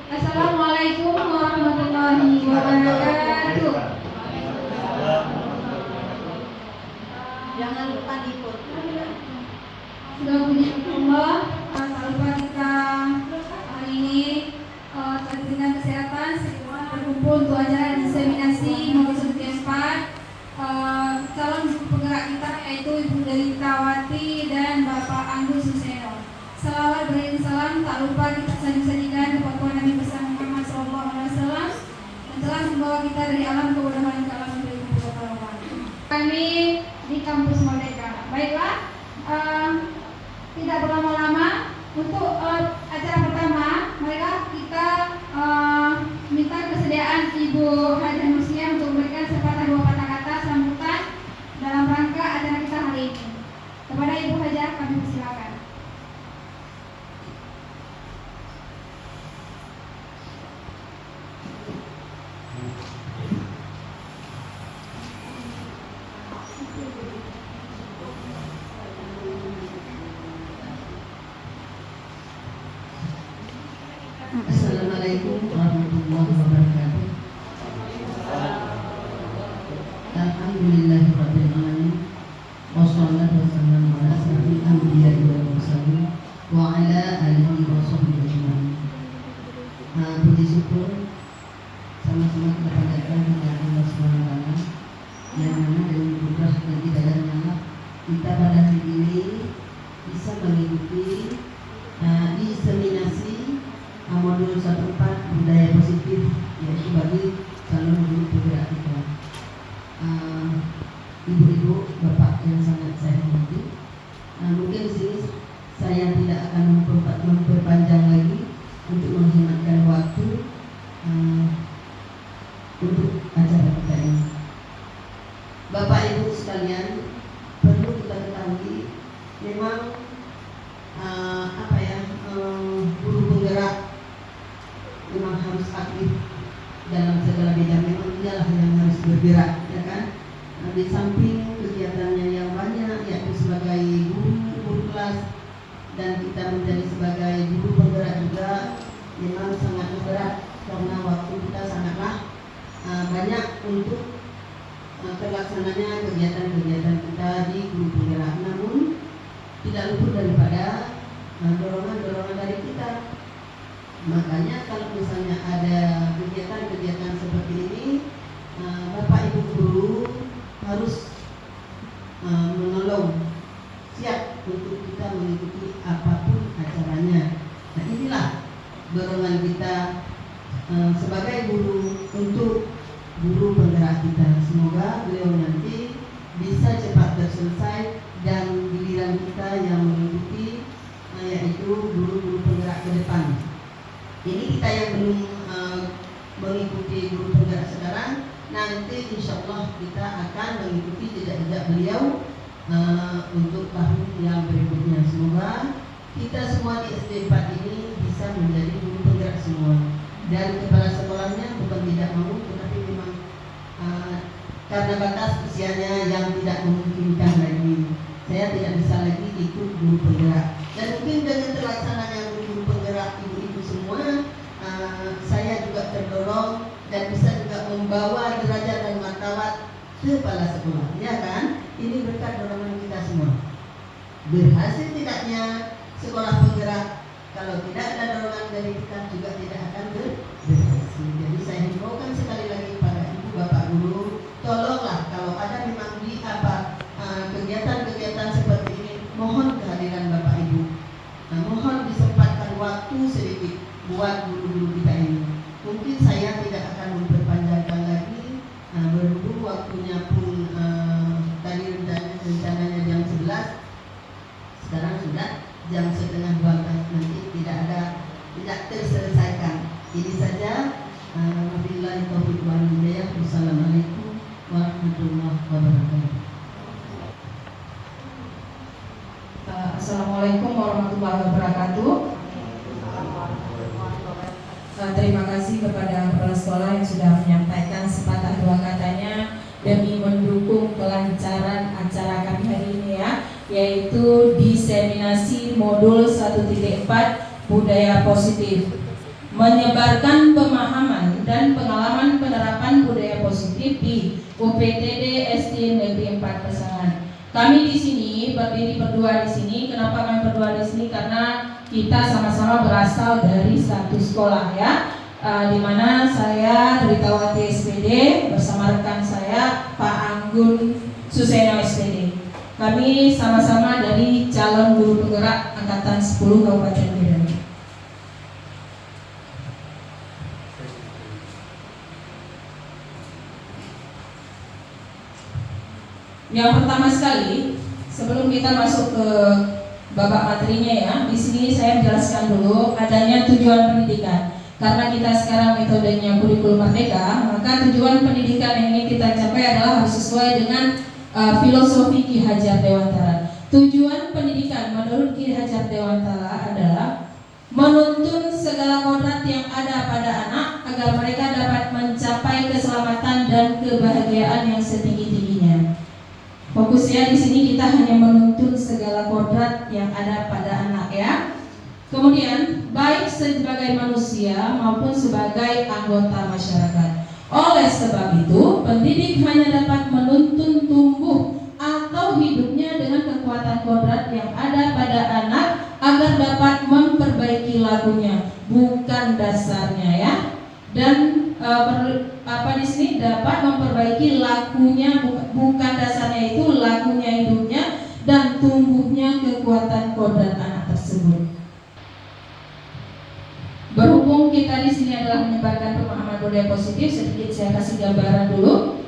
Assalamualaikum warahmatullahi wabarakatuh. Jangan lupa diikut. Sudah puji Allah, tak lupa kita hari ini dengan kesehatan berkumpul untuk acara diseminasi modul 134 calon penggerak kita yaitu Ibu Delita Wati dan Bapak Anggus Suseno. Salawat beriring salam tak lupa kita sajikan kepada Nabi besar Muhammad SAW yang telah membawa kita dari alam kebodohan ke alam kebaikan. Kami di kampus Merdeka. Baiklah, tidak berlama-lama untuk acara pertama, marilah kita minta kesediaan Ibu Haja Nusia untuk memberikan sepatah dua patah kata sambutan dalam rangka acara kita hari ini. Kepada Ibu Haja kami persilakan. Assalamualaikum warahmatullahi wabarakatuh. Alhamdulillahirabbil alamin. Wassalatu wassalamu ala asyrofil anbiya'i wal mursalin wa ala alihi wa sahbihi ajmain. Puji syukur sama-sama kita panjatkan kepada Allah Subhanahu wa taala yang mana dengan kudrah dan hidayahnya kita pada hari ini bisa mengikuti diseminasi modul 1/4 budaya positif, yaitu bagi calon guru penggerak kita. Ibu-ibu, bapak yang sangat saya hormati, mungkin di sini saya tidak akan memperpanjang lagi untuk menghematkan waktu untuk acara kita ini. Bapak ibu sekalian, perlu kita ketahui memang guru penggerak memang harus aktif dalam segala bidang. Memang dialah yang harus bergerak, ya kan? Di samping kegiatannya yang banyak, yaitu sebagai guru kelas dan kita menjadi sebagai guru penggerak juga, memang sangat berat karena waktu kita sangatlah banyak untuk terlaksananya kegiatan-kegiatan kita di guru penggerak. Namun tidak luput daripada dorongan-dorongan dari kita. Makanya kalau misalnya ada kegiatan-kegiatan seperti ini, Bapak Ibu guru harus menolong, siap untuk kita mengikuti apapun acaranya. Nah, inilah dorongan kita sebagai guru untuk guru penggerak kita. Semoga beliau nanti bisa cepat terselesai dan giliran kita yang mengikuti, yaitu guru-guru penggerak ke depan. Ini kita yang belum mengikuti guru penggerak sekarang, nanti insya Allah kita akan mengikuti jejak-jejak beliau untuk tahun yang berikutnya. Semoga kita semua di SD 4 ini bisa menjadi guru penggerak semua. Dan kepala sekolahnya bukan tidak mau, tetapi memang karena batas usianya yang tidak memungkinkan lagi, saya tidak bisa lagi ikut guru penggerak. Dan mungkin dengan terlaksananya guru penggerak ibu-ibu semua, saya juga terdorong dan bisa juga membawa derajat dan martabat kepala sekolah, ya kan? Ini berkat dorongan kita semua. Berhasil tidaknya sekolah penggerak, kalau tidak ada dorongan dari kita juga tidak akan berhasil. Jadi saya himbaukan sekali lagi pada ibu bapak guru, tolonglah kalau ada memang di kegiatan-kegiatan seperti ini, mohon kehadiran bapak ibu. Mohon disempatkan waktu sedikit buat guru-guru kita ini. Mungkin saya tidak akan memperpanjangkan lagi, berhubung waktunya pun tadi rencananya jam 11, sekarang sudah jam 11:30, nanti tidak terselesaikan. Ini saja. Wabillahi taufiq wal hidayah. Wassalamualaikum warahmatullahi wabarakatuh. Assalamualaikum warahmatullahi wabarakatuh. Terima kasih kepada kepala sekolah yang sudah menyampaikan sepatah dua katanya demi mendukung kelancaran acara kami hari ini, ya, yaitu diseminasi modul 1.4 budaya positif. menyebarkan pemahaman dan pengalaman penerapan budaya positif di UPTD SD Negeri 4 Pasangan. Kami di sini berdiri berdua di sini. Kenapa kami berdua di sini? Karena kita sama-sama berasal dari satu sekolah ya. Di mana saya Ritawati SPD bersama rekan saya Pak Anggun Suseno SPD. Kami sama-sama dari calon guru penggerak angkatan 10 Kabupaten Medan. Yang pertama sekali, sebelum kita masuk ke babak materinya ya, di sini saya menjelaskan dulu adanya tujuan pendidikan. Karena kita sekarang metodenya kurikulum merdeka, maka tujuan pendidikan yang ingin kita capai adalah harus sesuai dengan filosofi Ki Hajar Dewantara. Tujuan pendidikan menurut Ki Hajar Dewantara adalah menuntun segala kodrat yang ada pada anak agar mereka dapat mencapai keselamatan dan kebahagiaan yang setinggi-tingginya. Fokusnya di sini kita hanya menuntun segala kodrat yang ada pada anak ya. Kemudian baik sebagai manusia maupun sebagai anggota masyarakat. Oleh sebab itu, pendidik hanya dapat menuntun tumbuh atau hidupnya dengan kekuatan kodrat yang ada pada anak agar dapat memperbaiki lakunya, bukan dasarnya ya. Dan di sini dapat memperbaiki lakunya, bukan dasarnya itu lakunya hidupnya dan tumbuhnya kekuatan kodrat anak tersebut. Berhubung kita di sini adalah menyebarkan pemahaman budaya positif, sedikit saya kasih gambaran dulu.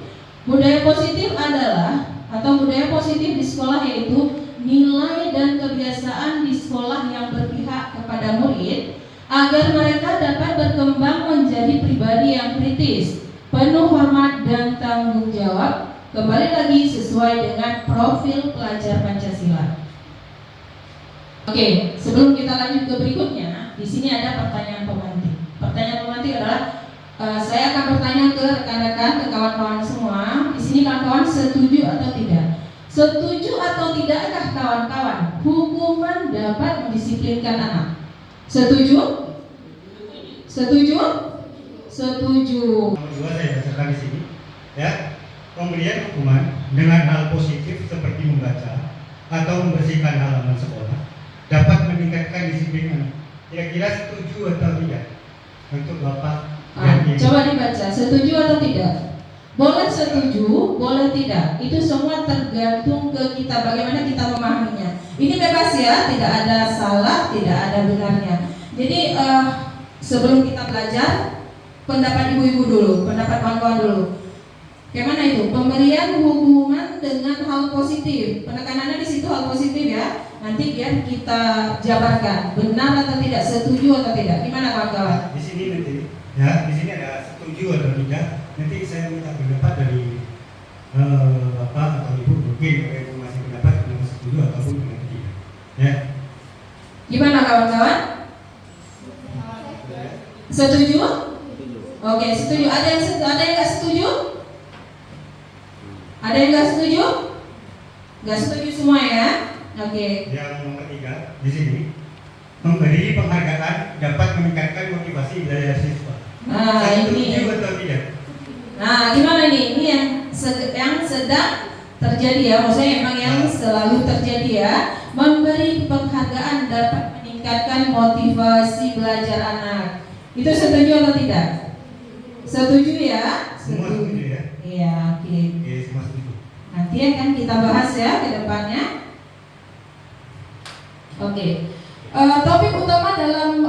Budaya positif adalah atau budaya positif di sekolah yaitu nilai dan kebiasaan di sekolah yang berpihak kepada murid agar mereka dapat berkembang menjadi pribadi yang kritis, penuh hormat dan tanggung jawab, kembali lagi sesuai dengan profil pelajar Pancasila. Oke, sebelum kita lanjut ke berikutnya, di sini ada pertanyaan pemantik. Pertanyaan pemantik adalah saya akan bertanya ke rekan-rekan, ke kawan-kawan semua. Di sini kawan-kawan setuju atau tidak? Setuju atau tidakkah kawan-kawan hukuman dapat mendisiplinkan anak? Setuju? Setuju? Setuju. Nomor 2 saya bacakan di sini. Ya, pemberian hukuman dengan hal positif seperti membaca atau membersihkan halaman sekolah dapat meningkatkan disiplin anak. Kira-kira setuju atau tidak? Untuk Bapak dan Ibu. Coba dibaca, setuju atau tidak? Boleh setuju, boleh tidak. Itu semua tergantung ke kita, bagaimana kita memahaminya. Ini bebas ya, tidak ada salah, tidak ada benarnya. Jadi sebelum kita belajar, pendapat ibu-ibu dulu, pendapat kawan-kawan dulu. Bagaimana itu? Pemberian hukuman dengan hal positif. Penekanannya di situ hal positif ya. Nanti biar kita jabarkan benar atau tidak, setuju atau tidak. Gimana kawan-kawan? Di sini nanti, ya, di sini ada setuju atau tidak. Nanti saya minta pendapat dari Bapak atau Ibu, mungkin ada masih pendapat dengan setuju ataupun dengan tidak. Ya. Gimana kawan-kawan? Setuju? Oke, setuju. Ada yang nggak setuju? Ada yang nggak setuju? Nggak setuju semua ya? Oke. Yang nomor 3 di sini, memberi penghargaan dapat meningkatkan motivasi belajar siswa. Nah, setuju ini. atau tidak? Nah, gimana nih? Ini yang sedang terjadi ya. Maksudnya emang yang selalu terjadi ya. Memberi penghargaan dapat meningkatkan motivasi belajar anak. Itu setuju atau tidak? Setuju ya? Semua setuju ya? Iya, oke. Oke, semua setuju. Nanti akan kita bahas ya ke depannya. Oke. Topik utama dalam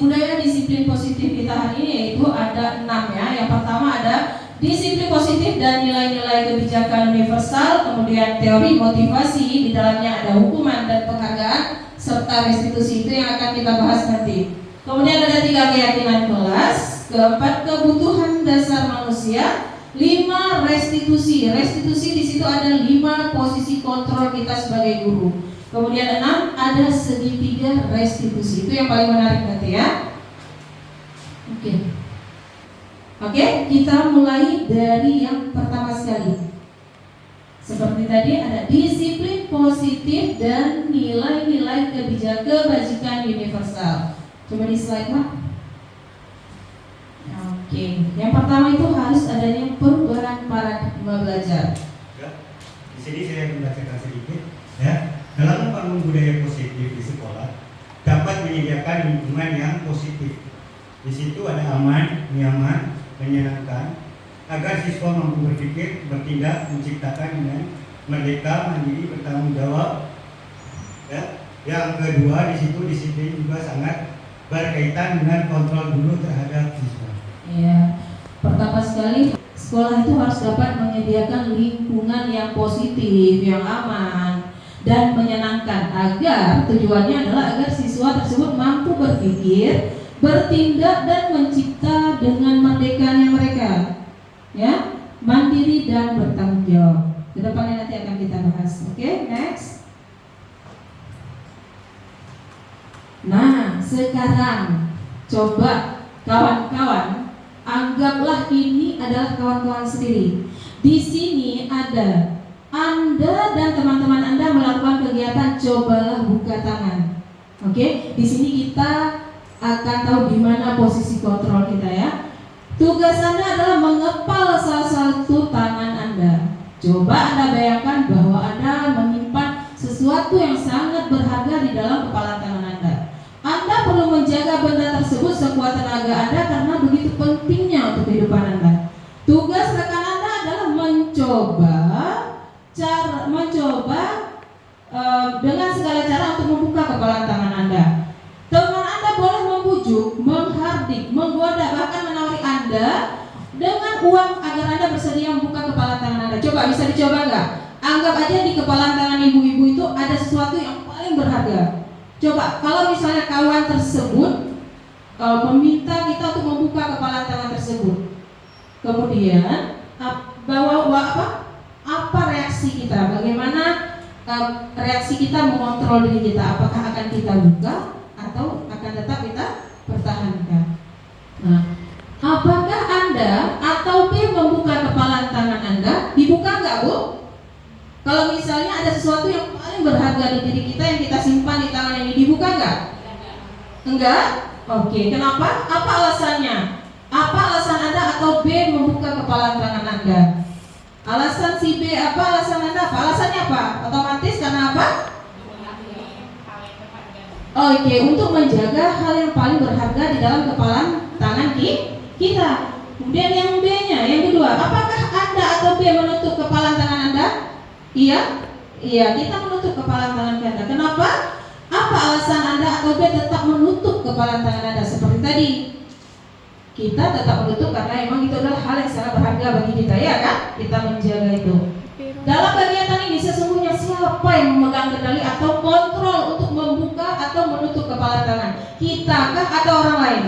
budaya disiplin positif kita hari ini yaitu ada 6 ya. Yang pertama ada disiplin positif dan nilai-nilai kebijakan universal, kemudian teori motivasi, di dalamnya ada hukuman dan penghargaan serta restitusi. Itu yang akan kita bahas nanti. Kemudian ada 3 keyakinan kelas, keempat kebutuhan dasar manusia, 5 restitusi. Restitusi di situ ada 5 posisi kontrol kita sebagai guru. Kemudian 6 ada segitiga restitusi. Itu yang paling menarik nanti ya. Oke, kita mulai dari yang pertama sekali. Seperti tadi ada disiplin positif dan nilai-nilai kebajikan universal. Coba di slide Pak. Yang pertama itu harus adanya perubahan paradigma belajar. Ya. Di sini saya membacakan sedikit. Ya, dalam membangun budaya positif di sekolah dapat menyediakan lingkungan yang positif. Di situ ada aman, nyaman, menyenangkan, agar siswa mampu berpikir, bertindak, menciptakan dengan merdeka, mandiri, bertanggung jawab. Ya. Yang kedua, di situ disiplin juga sangat berkaitan dengan kontrol guru terhadap siswa. Ya, pertama sekali sekolah itu harus dapat menyediakan lingkungan yang positif, yang aman dan menyenangkan, agar tujuannya adalah agar siswa tersebut mampu berpikir, bertindak dan mencipta dengan merdekanya mereka, ya, mandiri dan bertanggung jawab. Kedepannya nanti akan kita bahas. Oke, next. Nah, sekarang coba kawan-kawan anggaplah ini adalah kawan-kawan sendiri. Di sini ada Anda dan teman-teman Anda melakukan kegiatan cobalah buka tangan. Oke, di sini kita akan tahu di mana posisi kontrol kita ya. Tugas Anda adalah mengepal salah satu tangan Anda. Coba Anda bayangkan bahwa Anda menyimpan sesuatu yang sangat berharga di dalam kepala tangan Anda. Anda perlu menjaga benda tersebut sekuat tenaga Anda karena begitu pentingnya untuk kehidupan Anda. Tugas rekan Anda adalah mencoba dengan segala cara untuk membuka kepala tangan Anda. Teman Anda boleh membujuk, menghardik, menggoda, bahkan menawari Anda dengan uang agar Anda bersedia membuka kepala tangan Anda. Coba, bisa dicoba nggak? Anggap aja di kepala tangan ibu-ibu itu ada sesuatu yang paling berharga. Coba, kalau misalnya kawan tersebut meminta kita untuk membuka kepala tangan tersebut, kemudian apa reaksi kita? Bagaimana reaksi kita mengontrol diri kita? Apakah akan kita buka atau akan tetap kita pertahankan? Nah, apakah Anda atau B membuka kepala tangan Anda? Dibuka nggak, Bu? Kalau misalnya ada sesuatu yang paling berharga di diri kita yang kita simpan di tangan ini, dibuka nggak? Enggak? Oke, kenapa? Apa alasannya? Apa alasan Anda atau B membuka kepala tangan Anda? Alasan si B apa? Alasan Anda apa? Alasannya apa? Otomatis karena apa? Oke, untuk menjaga hal yang paling berharga di dalam kepala tangan kita. Kemudian yang B-nya, yang kedua, apakah Anda atau B menutup kepala tangan Anda? Iya, kita menutup kepala tangan Anda. Kenapa? Apa alasan Anda atau B tetap menutup kepala tangan Anda? Seperti tadi, kita tetap menutup karena memang itu adalah hal yang sangat berharga bagi kita, ya kan? Kita menjaga itu. Dalam kegiatan ini sesungguhnya siapa yang memegang kendali atau kontrol untuk membuka atau menutup kepala tangan? Kita kah atau orang lain?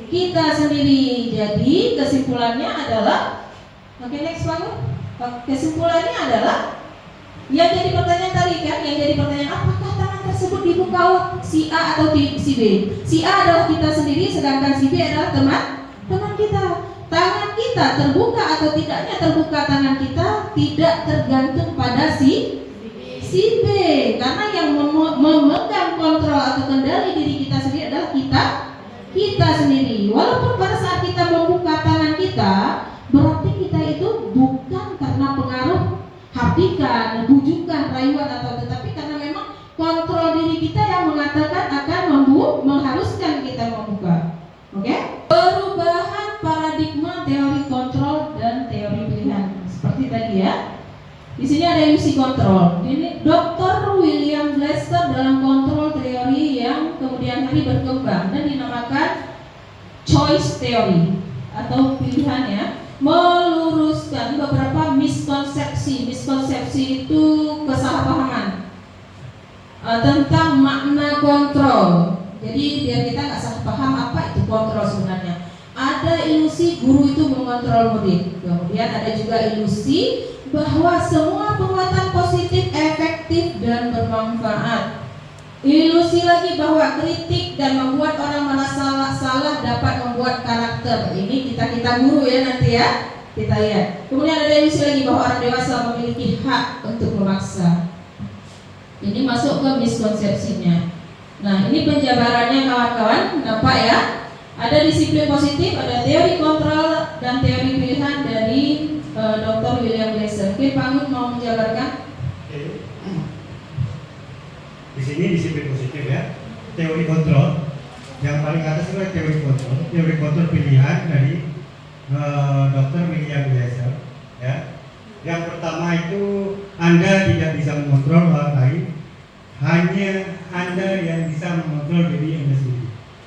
Kita sendiri. Jadi kesimpulannya adalah, oke, next slide. Kesimpulannya adalah yang jadi pertanyaan tadi kan, yang jadi pertanyaan apakah tangan tersebut dibuka si A atau si B? Si A adalah kita sendiri, sedangkan si B adalah teman kita. Tangan kita terbuka atau tidaknya terbuka tangan kita tidak tergantung pada si B, karena yang memegang kontrol atau kendali diri kita sendiri adalah kita sendiri. Walaupun pada saat kita membuka tangan kita, berarti kita itu bukan karena pengaruh hardikan, bujukan, rayuan atau tetapi karena memang kontrol diri kita yang mengatakan akan mengharuskan kita membuka. Oke? Perubahan paradigma teori kontrol dan teori pilihan. Seperti tadi ya. Di sini ada ilusi kontrol. Ini Dr. William Glasser dalam kontrol teori yang kemudian hari berkembang dan dinamakan choice theory atau pilihan ya. Meluruskan beberapa miskonsepsi itu kesalahpahaman tentang makna kontrol. Jadi biar kita nggak salah paham apa itu kontrol sebenarnya. Ada ilusi guru itu mengontrol murid. Kemudian ada juga ilusi bahwa semua perbuatan positif efektif dan bermanfaat. Ilusi lagi bahwa kritik dan membuat orang merasa salah dapat membuat karakter. Ini kita guru ya nanti ya, kita lihat. Kemudian ada ilusi lagi bahwa orang dewasa memiliki hak untuk memaksa. Ini masuk ke miskonsepsinya. Nah, ini penjabarannya kawan-kawan, nampak ya? Ada disiplin positif, ada teori kontrol dan teori pilihan dari Dr. William Glasser. Mungkin Pak Gun mau menjabarkan? Oke. Di sini disiplin positif ya. Teori kontrol yang paling atas adalah teori kontrol. Teori kontrol pilihan dari Dr. William Glasser. Ya. Yang pertama itu Anda tidak bisa mengontrol orang lain, hanya Anda yang bisa mengontrol diri Anda sendiri.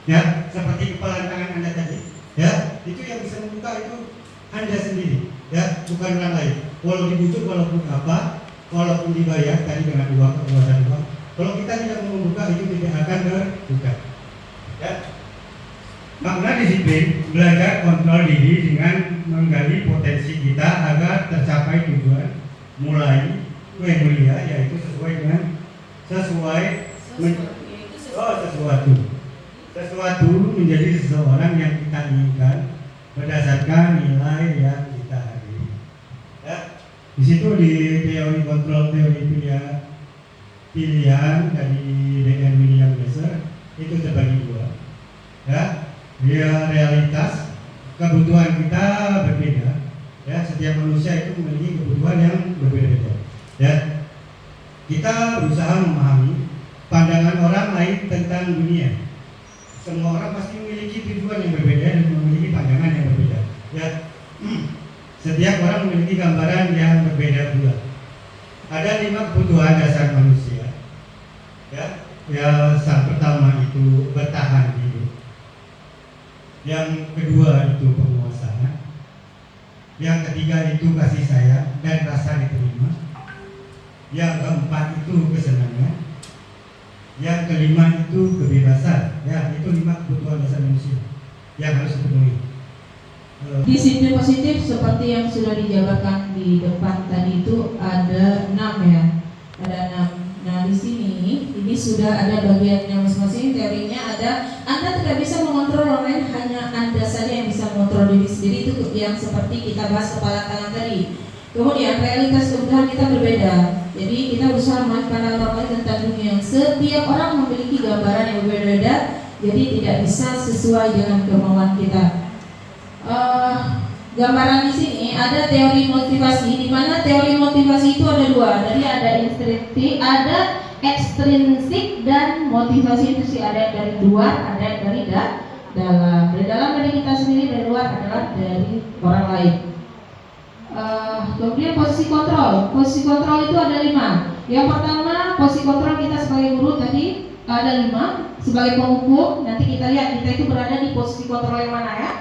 Ya, seperti kepala tangan Anda tadi. Ya, itu yang bisa membuka itu Anda sendiri. Ya, bukan orang lain. Walau dibujuk, walaupun apa, walaupun dibayar tadi dengan uang, kekuasaan uang. Kalau kita tidak mau membuka itu tidak akan terbuka. Ya. Makna disiplin belajar kontrol diri dengan menggali potensi kita agar tercapai tujuan mulai yang mulia, yaitu sesuai sesuatu menjadi seseorang yang kita inginkan berdasarkan nilai yang kita hargai. Ya. Di situ di teori kontrol teori pilihan dari Dr. William Glasser itu terbagi dua. Ya. Dia realitas kebutuhan kita berbeda. Ya, setiap manusia itu memiliki kebutuhan yang berbeda-beda. Ya, kita berusaha memahami pandangan orang lain tentang dunia. Semua orang pasti memiliki tujuan yang berbeda dan memiliki pandangan yang berbeda. Ya, setiap orang memiliki gambaran yang berbeda pula. Ada 5 kebutuhan dasar manusia. Ya, yang pertama itu bertahan hidup. Yang kedua itu penguasaan. Yang ketiga itu kasih sayang dan rasa diterima. Yang keempat itu kesenangan. Yang kelima itu kebebasan. Ya, itu 5 kebutuhan dasar manusia yang harus dipenuhi. Disiplin positif seperti yang sudah dijabarkan di depan tadi itu ada 6 ya. Ada 6. Nah, di sini ini sudah ada bagiannya masing-masing. Teorinya ada Anda tidak bisa mengontrol orang lain, hanya Anda saja yang bisa mengontrol diri sendiri. Itu yang seperti kita bahas kepala tangan tadi. Kemudian realitas kebutuhan kita berbeda. Jadi kita berusaha memahami orang lain tentang dunia. Setiap orang memiliki gambaran yang berbeda-beda. Jadi tidak bisa sesuai dengan kemauan kita. Gambaran di sini ada teori motivasi, di mana teori motivasi itu ada 2. Jadi ada intrinsik, ada ekstrinsik, dan motivasi itu sih ada dari luar, ada dari dalam. Dari dalam dari kita sendiri, dari luar adalah dari orang lain. Kemudian posisi kontrol. Posisi kontrol itu ada 5. Yang pertama, posisi kontrol kita sebagai guru tadi ada 5. Sebagai penghukum, nanti kita lihat kita itu berada di posisi kontrol yang mana ya.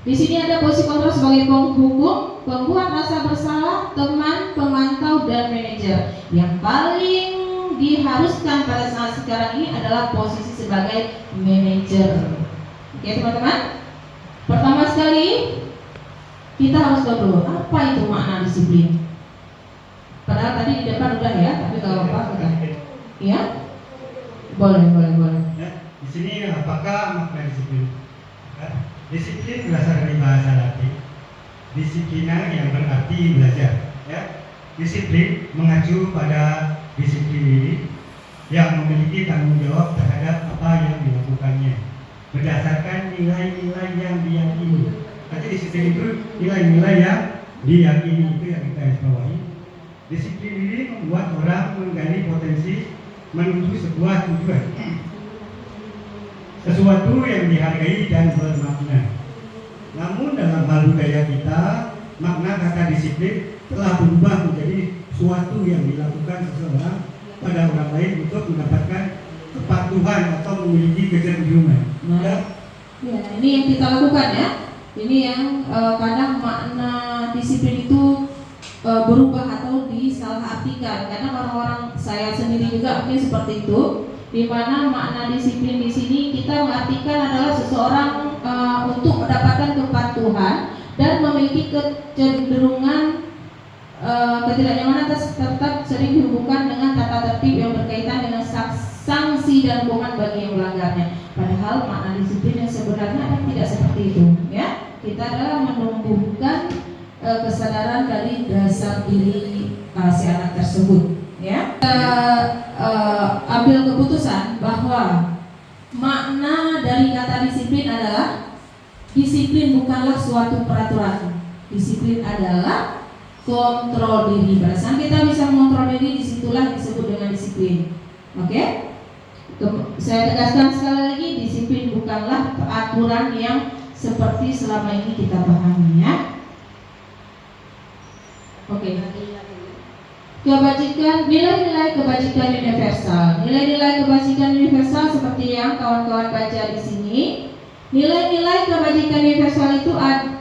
Di sini ada posisi kontrol sebagai penghukum, pembuat rasa bersalah, teman, pemantau, dan manajer. Yang paling diharuskan pada saat sekarang ini adalah posisi sebagai manajer. Oke teman-teman. Pertama sekali kita harus tahu dulu apa itu makna disiplin. Padahal tadi di depan udah ya, tapi kalau apa kita, ya, boleh. Ya, di sini apakah makna disiplin? Ya. Disiplin berasal dari bahasa Latin disiplina yang berarti belajar. Ya. Disiplin mengacu pada disiplin diri yang memiliki tanggung jawab terhadap apa yang dilakukannya berdasarkan nilai-nilai yang diyakini. Nanti disiplin itu nilai-nilai yang diyakini, itu yang kita bawahi. Disiplin diri membuat orang menggali potensi menuju sebuah tujuan, sesuatu yang dihargai dan bermakna. Namun dalam hal budaya kita, makna kata disiplin telah berubah menjadi suatu yang dilakukan seseorang pada orang lain untuk mendapatkan kepatuhan atau memiliki kecenderungan. Ya, ini yang kita lakukan ya. Ini yang kadang makna disiplin itu berubah atau disalahartikan. Karena orang-orang saya sendiri juga mungkin seperti itu. Di mana makna disiplin di sini kita mengartikan adalah seseorang untuk mendapatkan kepatuhan dan memiliki kecenderungan ketidaknyamanan tetap sering dihubungkan dengan tata tertib yang berkaitan dengan sanksi dan hukuman bagi yang melanggarnya. Padahal makna disiplin yang sebenarnya tidak seperti itu, ya. Kita adalah menumbuhkan kesadaran dari dasar diri si anak tersebut, ya. Ambil keputusan bahwa makna dari kata disiplin adalah Disiplin bukanlah suatu peraturan. Disiplin adalah kontrol diri. Pada saat kita bisa mengontrol diri, disitulah disebut dengan disiplin. Oke? Saya tegaskan sekali lagi, disiplin bukanlah peraturan yang seperti selama ini kita pahami, ya. Oke. Kebajikan, nilai-nilai kebajikan universal. Nilai-nilai kebajikan universal seperti yang kawan-kawan baca di sini. Nilai-nilai kebajikan universal itu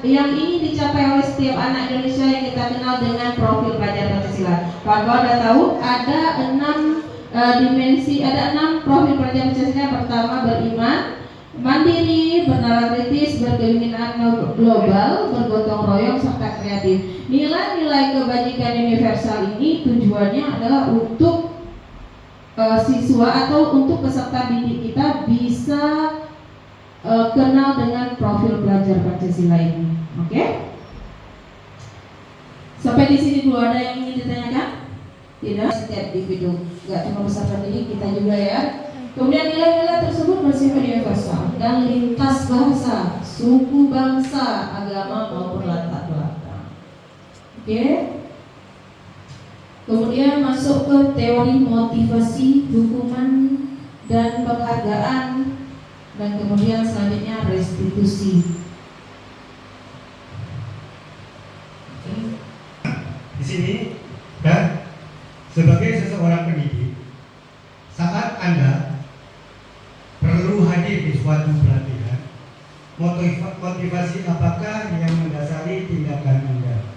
yang ingin dicapai oleh setiap anak Indonesia yang kita kenal dengan profil pelajar Pancasila. Kawan-kawan sudah tahu ada 6 profil pelajar Pancasila. Pertama, beriman, mandiri, bernalar kritis, berkeinginan global, bergotong royong, serta kreatif. Nilai-nilai kebajikan universal ini tujuannya adalah untuk siswa atau untuk peserta didik kita bisa kenal dengan profil pelajar Pancasila ini. Oke? Sampai di sini dulu ada yang ingin ditanyakan? Tidak, setiap individu, nggak cuma peserta didik, kita juga ya. Kemudian nilai-nilai tersebut bersifat universal dan lintas bahasa, suku, bangsa, agama maupun latar belakang. Oke? Kemudian masuk ke teori motivasi, dukungan, dan penghargaan. Dan kemudian selanjutnya restitusi. Di sini, dan sebagai seseorang pendidik, saat Anda perlu hadir di suatu pelatihan, motivasi apakah yang mendasari tindakan Anda?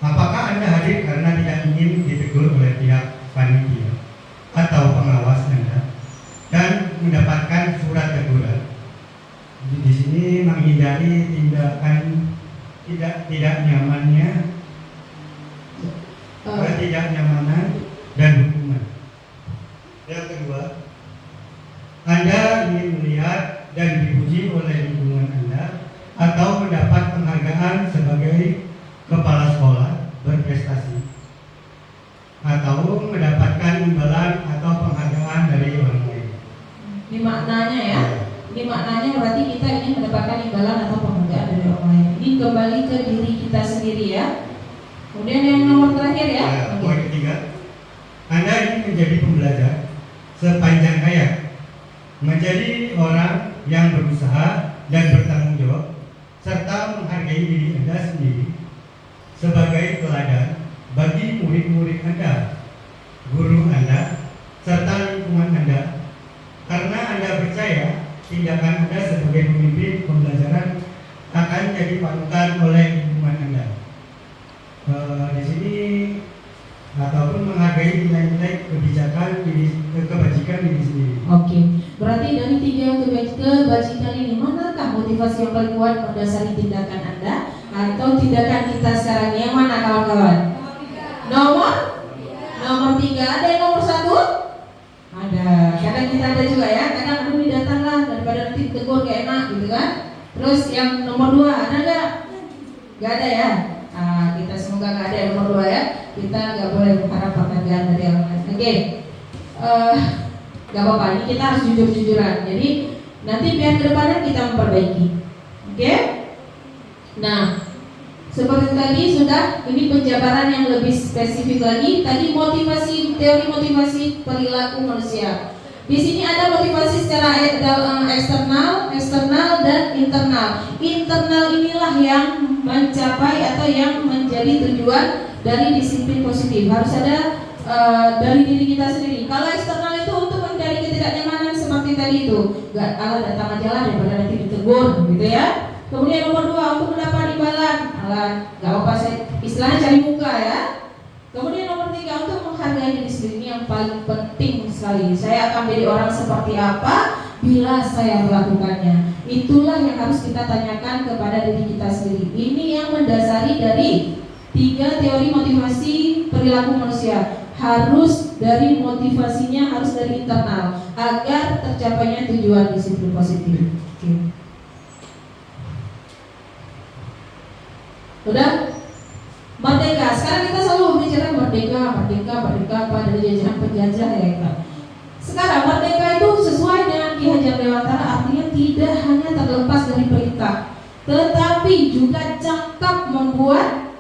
Apakah Anda hadir karena tidak ingin ditegur oleh pihak panitia atau pengawas Anda dan mendapatkan surat teguran? Di sini menghindari tindakan tidak nyamannya, ketidaknyamanan dan hukuman. Yang kedua, Anda ingin melihat dan dipuji oleh lingkungan Anda atau mendapat penghargaan sebagai kepala sekolah berprestasi, atau mendapatkan imbalan atau penghargaan dari orang lain. Ini maknanya ya. Ini maknanya berarti kita ingin mendapatkan imbalan atau penghargaan dari orang lain. Ini kembali ke diri kita sendiri ya. Kemudian yang nomor terakhir ya. Poin ketiga, Anda ingin menjadi pembelajar sepanjang hayat, menjadi orang yang berusaha dan bertanggung jawab, serta menghargai diri Anda sendiri sebagai teladan bagi murid-murid Anda, guru Anda, serta lingkungan Anda, karena Anda percaya tindakan Anda sebagai pemimpin pembelajaran akan jadi panutan oleh lingkungan Anda. Di sini ataupun menghargai nilai-nilai kebijakan kebajikan diri sendiri. Oke, berarti dari 3 kebajikan ini, manakah motivasi yang paling kuat mendasari tindakan Anda atau tindakan kita sekarang? Yang mana kawan-kawan? Nomor 3. Ada yang nomor 1? Ada. Kadang kita ada juga ya. Kadang aduh ini datanglah daripada nanti tegur gak enak gitu kan. Terus yang nomor 2 ada nggak? Gak ada ya. Kita semoga gak ada yang nomor 2 ya. Kita gak boleh berharap penghargaan dari orang lain. Oke. Gak apa-apa. Ini kita harus jujur-jujuran. Jadi nanti biar ke depannya kita memperbaiki. Oke. Nah, seperti tadi sudah, ini penjabaran yang lebih spesifik lagi. Tadi motivasi, teori motivasi perilaku manusia. Di sini ada motivasi secara eksternal dan internal. Internal inilah yang mencapai atau yang menjadi tujuan dari disiplin positif. Harus ada dari diri kita sendiri. Kalau eksternal itu untuk mencari ketidaknyamanan seperti tadi itu, gak datang aja lah daripada nanti ditegur, gitu ya. Kemudian nomor 2 untuk mendapat imbalan, gak apa-apa saya istilahnya cari muka ya. Kemudian nomor 3 untuk menghargai diri sendiri, ini yang paling penting sekali. Saya akan menjadi orang seperti apa bila saya melakukannya. Itulah yang harus kita tanyakan kepada diri kita sendiri. Ini yang mendasari dari 3 teori motivasi perilaku manusia. Harus dari motivasinya, harus dari internal agar tercapainya tujuan disiplin positif. Oke. Udah? Merdeka. Sekarang kita selalu bicara merdeka pada jajahan penjajah ya kan. Sekarang merdeka itu sesuai dengan Ki Hajar Dewantara, artinya tidak hanya terletak tetapi juga cakap membuat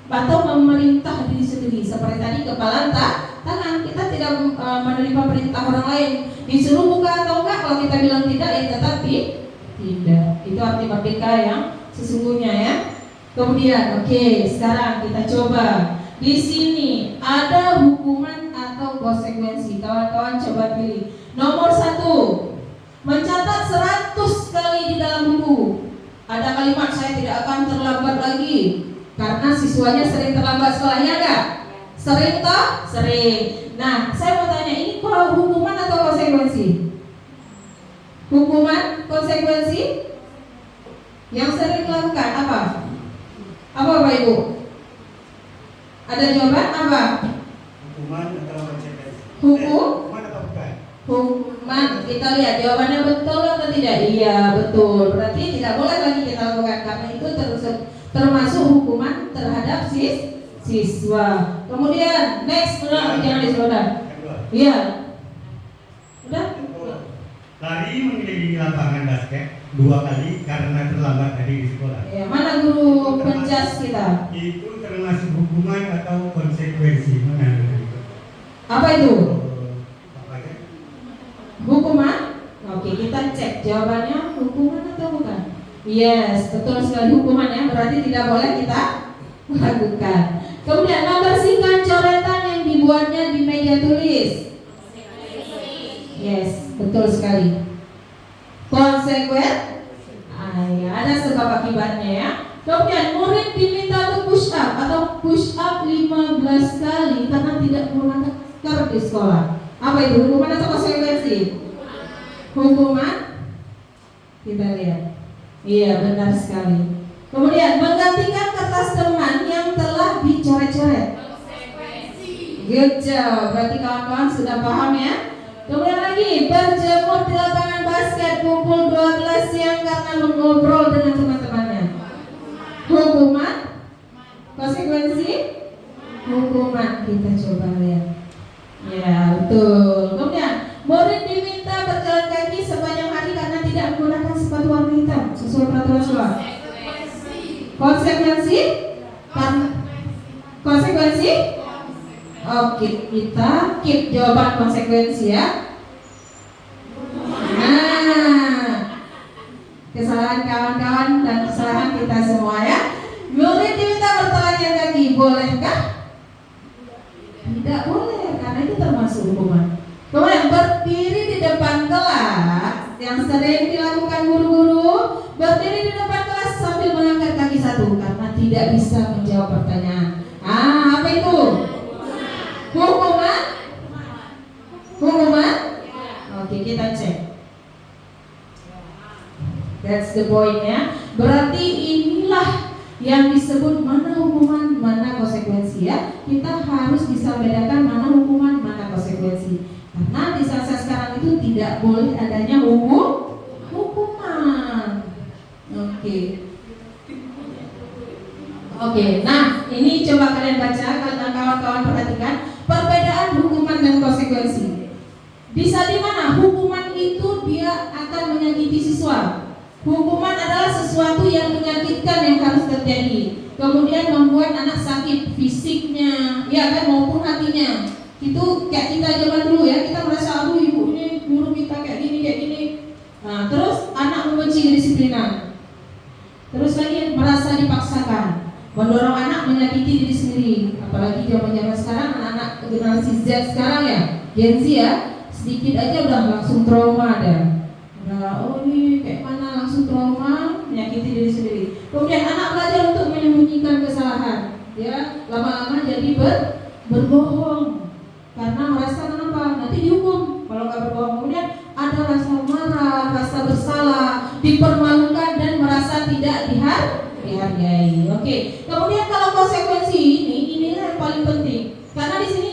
atau memerintah diri sendiri. Seperti tadi kepala tangan, kita tidak menerima perintah orang lain. Disuruh buka atau enggak, kalau kita bilang tidak ya tetapi tidak. Itu arti merdeka yang sesungguhnya ya. Kemudian, sekarang kita coba. Di sini ada hukuman atau konsekuensi. Kawan-kawan coba pilih. Nomor 1, mencatat 100 kali di dalam buku. Ada kalimat saya tidak akan terlambat lagi, karena siswanya sering terlambat sekolahnya enggak? Sering toh? Sering. Nah, saya mau tanya, ini hukuman atau konsekuensi? Hukuman, konsekuensi? Yang sering melakukan apa? Apa Bapak Ibu? Ada jawaban apa? Hukuman atau konsekuensi? Hukum? Hukuman atau bukan? Hukuman. Kita lihat jawabannya betul atau tidak? Iya, betul. Berarti tidak boleh lagi kita lakukan, karena itu termasuk hukuman terhadap siswa. Kemudian next, jangan diseluruh. Iya. Udah? Lari mengelilingi lapangan basket 2 kali karena terlambat hadir di sekolah. Ya, mana guru penjas kita? Itu termasuk hukuman atau konsekuensi? Mana itu? Apa itu? Apa ya? Hukuman? Oke, kita cek jawabannya hukuman atau bukan? Yes, betul sekali hukuman ya. Berarti tidak boleh kita lakukan. Kemudian membersihkan coretan yang dibuatnya di meja tulis. Yes, betul sekali. Konsekuen? Ya, ada sebab akibatnya ya. Kemudian murid diminta untuk push up atau push up 15 kali karena tidak menggunakan masker di sekolah. Apa itu? Hukuman atau konsekuensi? Hukuman. Kita lihat. Iya, benar sekali. Kemudian menggantikan kertas teman yang telah dicoret-coret. Good job. Berarti kawan-kawan sudah paham ya. Kemudian lagi, berjemur di lapangan basket pukul 12 siang karena mengobrol dengan teman-temannya. Hukuman? Konsekuensi? Hukuman. Kita coba lihat. Ya, betul. Kemudian murid diminta berjalan kaki sepanjang hari karena tidak menggunakan sepatu warna hitam sesuai peraturan sekolah. Konsekuensi? Konsekuensi? Oke, kita keep jawaban konsekuensi ya. Nah, kesalahan kawan-kawan dan kesalahan kita semua ya. Murid diminta bertelanjang kaki, bolehkah? Tidak boleh, karena itu termasuk hukuman. Kemudian berdiri di depan kelas, yang sering dilakukan guru-guru, berdiri di depan kelas sambil mengangkat kaki satu karena tidak bisa menjawab pertanyaan. Apa itu? Hukuman? Hukuman? Oke, kita cek. That's the point ya. Berarti inilah yang disebut mana hukuman, mana konsekuensi ya. Kita harus bisa bedakan mana hukuman, mana konsekuensi. Karena di saat sekarang itu tidak boleh adanya hukuman. Oke, nah ini coba kalian baca, kawan-kawan perhatikan perbedaan hukuman dan konsekuensi. Bisa di mana hukuman itu dia akan menyakiti siswa. Hukuman adalah sesuatu yang menyakitkan yang harus terjadi, kemudian membuat anak sakit fisiknya, ya kan, maupun hatinya. Itu kayak kita zaman dulu ya, kita merasa aduh ibu ini guru kita kayak gini. Nah, terus anak membenci kedisiplinan. Terus lagi merasa dipaksakan, mendorong anak menyakiti diri sendiri. Apalagi zaman sekarang anak-anak generasi Z sekarang ya, Gen Z ya, sedikit aja udah langsung trauma ada. Oh ini kayak mana, langsung trauma, menyakiti diri sendiri. Kemudian anak belajar untuk menyembunyikan kesalahan, ya lama-lama jadi berbohong karena merasa kenapa nanti dihukum kalau nggak berbohong. Kemudian ada rasa marah, rasa bersalah, dipermalukan dan merasa tidak dihargai. Oke. Kemudian kalau konsekuensi inilah yang paling penting karena di sini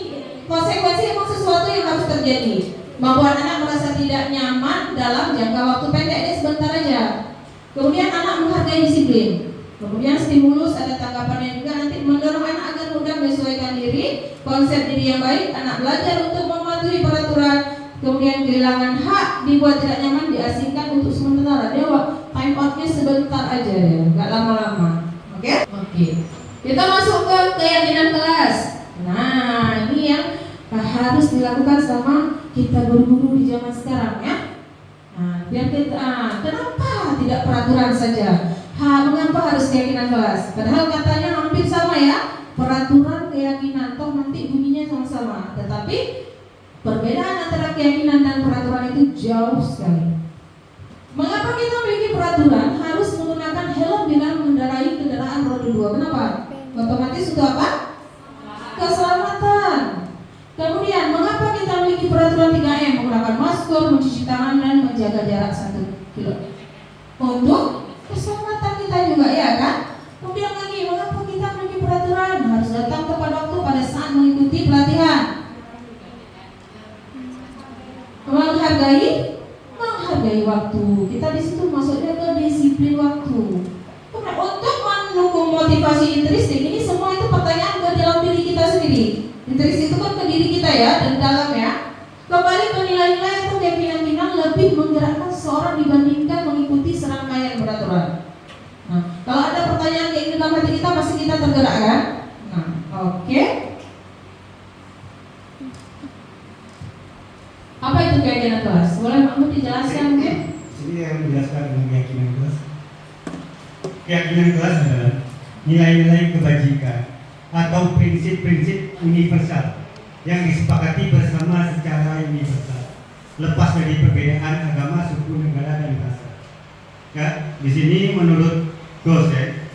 konsekuensi emang sesuatu yang harus terjadi. Membuat anak merasa tidak nyaman dalam jangka waktu pendek, ini sebentar aja. Kemudian anak menghargai disiplin. Kemudian stimulus, ada tanggapannya juga nanti mendorong anak agar mudah menyesuaikan diri, konsep diri yang baik, anak belajar untuk mematuhi peraturan. Kemudian kehilangan hak, dibuat tidak nyaman, diasingkan untuk sementara. Dia time outnya sebentar aja ya. Kita masuk ke keyakinan kelas. Nah, ini yang harus dilakukan sama kita guru-guru di zaman sekarang ya. Nah, biar kita, kenapa tidak peraturan saja? Mengapa harus keyakinan kelas? Padahal katanya hampir sama ya, peraturan keyakinan, toh nanti bunyinya sama-sama. Tetapi perbedaan antara keyakinan dan peraturan itu jauh sekali. Mengapa kita memiliki peraturan harus menggunakan helm bila mengendarai kendaraan roda 2? Kenapa? Otomatis untuk apa? Keselamatan. Kemudian, mengapa kita memiliki peraturan 3M? Menggunakan masker, mencuci tangan, dan menjaga jarak 1 kilo. Untuk keselamatan kita juga, ya kan? Kemudian lagi, mengapa kita memiliki peraturan? Harus datang tepat waktu pada saat mengikuti pelatihan. Menghargai waktu. Kita di situ masuknya ke disiplin waktu. Kemudian untuk mendukung motivasi intrinsik, ini semua itu pertanyaan ke dalam diri kita sendiri. Intrinsik itu kan ke diri kita ya, dan dalam ya. Kembali ke nilai-nilai atau keyakinan lebih menggerakkan seseorang dibandingkan mengikuti serangkaian peraturan. Nah, kalau ada pertanyaan kayak dalam hati kita, pasti kita tergerak kan? Nah, oke. Apa itu keyakinan kelas? Boleh Mahmud dijelaskan mungkin? Jadi yang menjelaskan dengan keyakinan kelas. Keyakinan kelas adalah nilai-nilai kebajikan atau prinsip-prinsip universal yang disepakati bersama secara universal, lepas dari perbedaan agama, suku, negara, dan bahasa. Ya, di sini menurut dosen,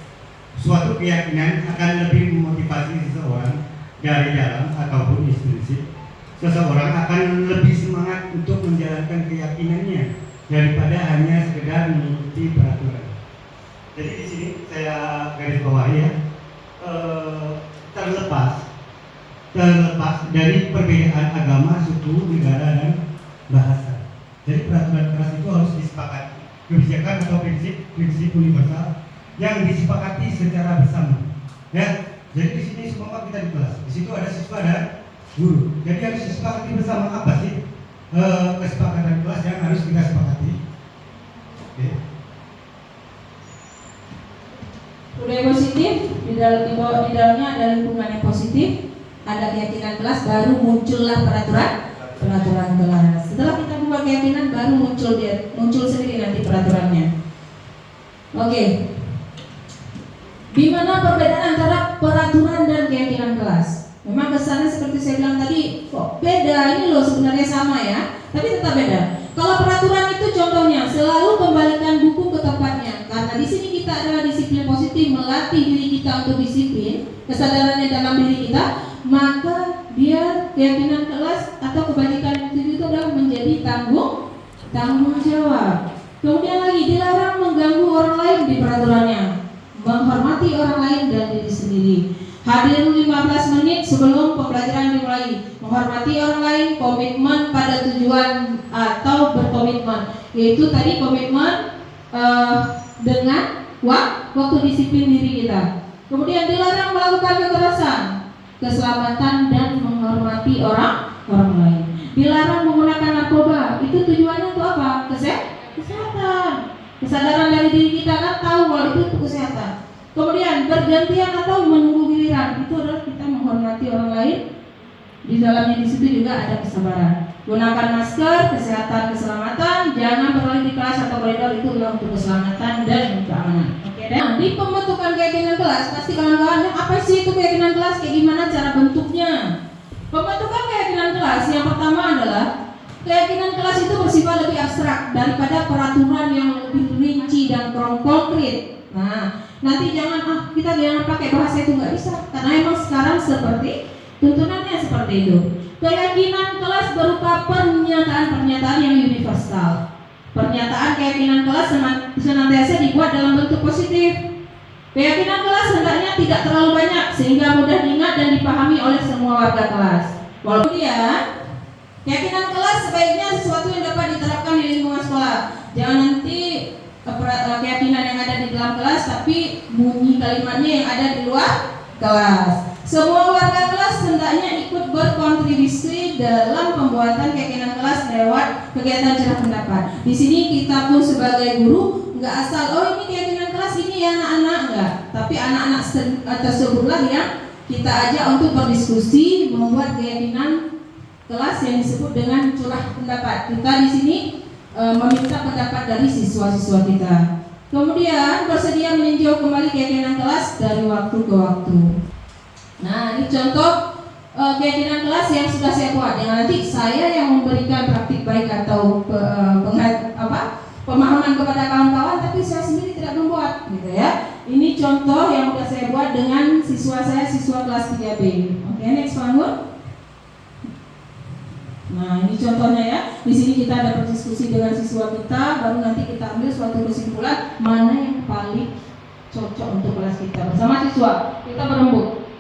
suatu keyakinan akan lebih memotivasi seseorang dari dalam ataupun intrinsik. Seseorang akan lebih semangat untuk menjalankan keyakinannya daripada hanya sekedar mengikuti peraturan. Jadi di sini saya garis bawahi ya, terlepas dari perbedaan agama, suku, negara, dan bahasa. Jadi peraturan kelas itu harus disepakati. Kebijakan atau prinsip universal yang disepakati secara bersama. Ya, jadi di sini semua kita di kelas. Di situ ada siswa dan guru. Jadi harus disepakati bersama apa sih kesepakatan kelas yang harus kita sepakati. Oke. Budaya positif di dalamnya ada lingkungan yang positif, ada keyakinan kelas, baru muncullah peraturan kelas. Setelah kita buat keyakinan, baru muncul sendiri nanti peraturannya. Oke. Di mana perbedaan antara peraturan dan keyakinan kelas? Memang kesannya seperti saya bilang tadi, kok beda, ini loh sebenarnya sama ya, tapi tetap beda. Kalau peraturan itu contohnya selalu kembalikan buku ke tempatnya, karena di sini kita adalah disiplin positif, melatih diri kita untuk disiplin, kesadarannya dalam diri kita, maka dia keyakinan kelas atau kebajikan itu adalah menjadi tanggung jawab. Kemudian lagi dilarang mengganggu orang lain di peraturannya, menghormati orang lain dan diri sendiri. Hadir 15 menit sebelum pembelajaran dimulai, menghormati orang lain, komitmen pada tujuan atau berkomitmen, yaitu tadi komitmen dengan waktu disiplin diri kita. Kemudian dilarang melakukan kekerasan, keselamatan dan menghormati orang lain. Dilarang menggunakan narkoba, itu tujuannya untuk apa? Kesehatan. Kesadaran dari diri kita kan tahu kalau itu untuk kesehatan. Kemudian bergantian atau menunggu giliran, itu adalah kita menghormati orang lain. Di dalamnya di situ juga ada kesabaran. Gunakan masker, kesehatan, keselamatan, jangan berlari di kelas atau koridor, itu adalah untuk keselamatan dan keamanan. Oke, dan di pembentukan keyakinan kelas, pasti kawan-kawan, apa sih itu keyakinan kelas? Kayak gimana cara bentuknya? Pembentukan keyakinan kelas yang pertama adalah keyakinan kelas itu bersifat lebih abstrak daripada peraturan yang lebih rinci dan konkret. Nah, nanti kita jangan pakai bahasa itu, nggak bisa, karena emang sekarang seperti tuntunannya seperti itu. Keyakinan kelas berupa pernyataan-pernyataan yang universal. Pernyataan keyakinan kelas senantiasa dibuat dalam bentuk positif. Keyakinan kelas hendaknya tidak terlalu banyak sehingga mudah diingat dan dipahami oleh semua warga kelas. Walaupun keyakinan kelas sebaiknya sesuatu yang dapat diterapkan di lingkungan sekolah. Jangan nanti keyakinan yang ada di dalam kelas tapi bunyi kalimatnya yang ada di luar kelas. Semua warga kelas hendaknya ikut berkontribusi dalam pembuatan keyakinan kelas lewat kegiatan cerah pendapat. Di sini kita pun sebagai guru nggak asal ini keyakinan kelas ini ya anak-anak, enggak. Tapi anak-anak tersebutlah yang kita ajak untuk berdiskusi, membuat keyakinan kelas yang disebut dengan curah pendapat. Kita di sini meminta pendapat dari siswa-siswa kita. Kemudian bersedia meninjau kembali keyakinan kelas dari waktu ke waktu. Nah, ini contoh keyakinan kelas yang sudah saya buat. Yang nanti saya yang memberikan praktik baik atau pemahaman kepada kawan-kawan, tapi saya sendiri tidak membuat, gitu ya. Ini contoh yang sudah saya buat dengan siswa saya, siswa kelas 3B. Oke, next bangun. Nah, ini contohnya ya. Di sini kita ada berdiskusi dengan siswa kita, baru nanti kita ambil suatu kesimpulan mana yang paling cocok untuk kelas kita. Bersama siswa, kita berembuk.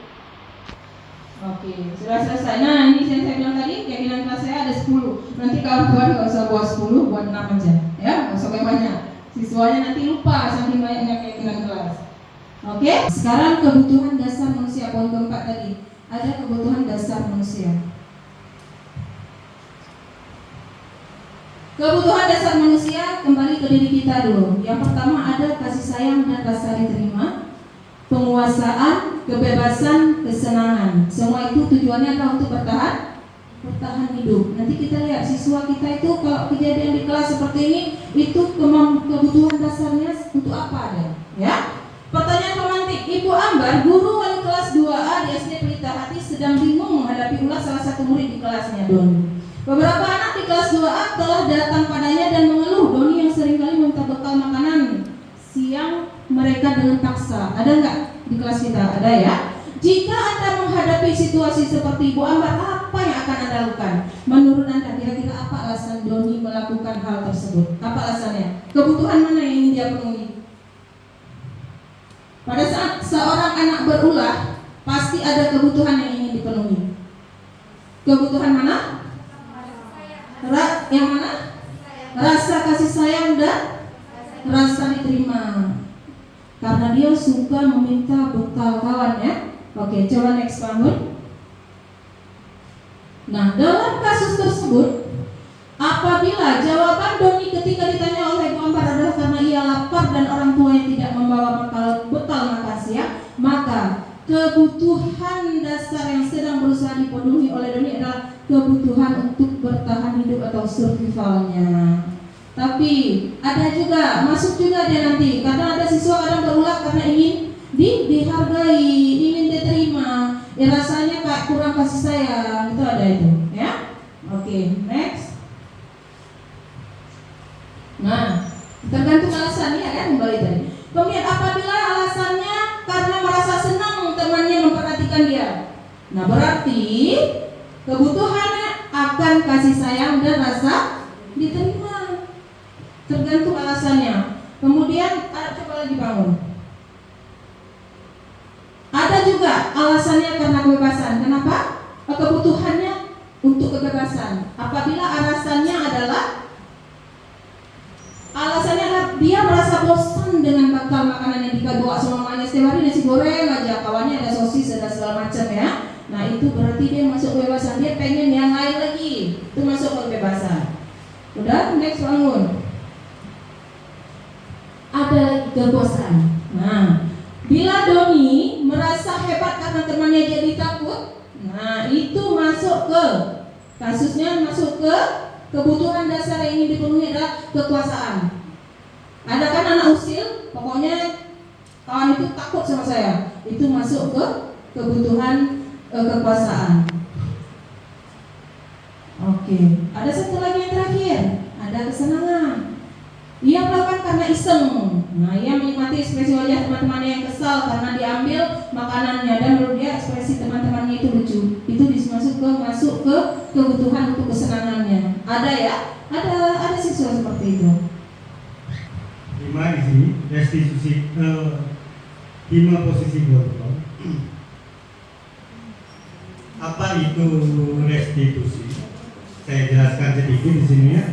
Oke, sudah selesai. Nah, ini yang saya bilang tadi, keyakinan kelas saya ada 10. Nanti kawan-kawan nggak usah buat 10, buat 6 aja. Ya, nggak usah banyak. Siswanya nanti lupa saking banyaknya keyakinan kelas. Oke, sekarang kebutuhan dasar manusia. Poin keempat tadi, ada kebutuhan dasar manusia. Kebutuhan dasar manusia kembali ke diri kita dulu. Yang pertama ada kasih sayang dan rasa diterima, penguasaan, kebebasan, kesenangan. Semua itu tujuannya adalah untuk bertahan hidup. Nanti kita lihat siswa kita itu kalau kejadian di kelas seperti ini, itu kebutuhan dasarnya untuk apa ada? Ya. Pertanyaan pemantik, Ibu Ambar, guru wali kelas 2A di SD Pelita Hati sedang bingung menghadapi ulah salah satu murid di kelasnya, Doni. Beberapa anak di kelas 2A telah datang padanya dan mengeluh Doni yang seringkali meminta bekal makanan siang mereka dengan paksa. Ada nggak di kelas kita? Ada ya. Jika Anda menghadapi situasi seperti Ibu Ambar, apa yang akan Anda lakukan? Menurut Anda kira-kira apa alasan Doni melakukan hal tersebut? Apa alasannya? Kebutuhan mana yang ingin dia penuhi? Pada saat seorang anak berulah, pasti ada kebutuhan yang ingin dipenuhi. Kebutuhan mana? Yang mana? Rasa kasih sayang dan rasa diterima. Karena dia suka meminta bekal kawan ya. Oke, coba next bangun. Nah, dalam kasus tersebut, apabila jawaban Doni ketika ditanya oleh Bu Ambar adalah karena ia lapar dan orang tuanya tidak membawa bekal makan siang, maka kebutuhan dasar yang sedang berusaha dipenuhi oleh Doni adalah kebutuhan untuk bertahan hidup atau survivalnya. Tapi ada juga, masuk juga dia nanti. Kadang ada siswa kadang berulah karena ingin dihargai, ingin diterima. Ya rasanya kayak kurang kasih sayang, itu ada itu, ya. Oke, next. Nah, tergantung alasannya kan kembali tadi. Kemudian apabila alasannya karena merasa senang temannya memperhatikan dia, nah berarti kebutuhannya akan kasih sayang dan rasa diterima. Tergantung alasannya. Kemudian coba lagi bangun. Ada juga alasannya karena kebebasan. Kenapa? Kebutuhannya untuk kebebasan. Apabila alasannya adalah dia merasa bosan dengan bekal makanan yang dibawa sama mamanya setiap hari, nasi goreng aja, kawannya ada sosis, ada segala macam ya. Nah itu berarti dia masuk kebebasan. Dia pengen yang lain lagi. Itu masuk kebebasan. Udah, next bangun. Ada kebosan. Nah, bila Doni merasa hebat karena temannya jadi takut, nah itu masuk ke kasusnya, masuk ke kebutuhan dasar yang ingin dipenuhi adalah kekuasaan. Ada kan anak usil, pokoknya kawan itu takut sama saya. Itu masuk ke kebutuhan kekuasaan. Oke, ada satu lagi yang terakhir, ada kesenangan. Ia melakukan karena iseng. Nah, ia menikmati ekspresi wajah teman-temannya yang kesal karena diambil makanannya dan menurut dia ekspresi teman-temannya itu lucu. Itu masuk ke kebutuhan untuk kesenangannya. Ada ya? Ada siswa seperti itu. 5 di sini restitusi 5 posisi kontrol. Apa itu restitusi? Saya jelaskan sedikit di sini ya.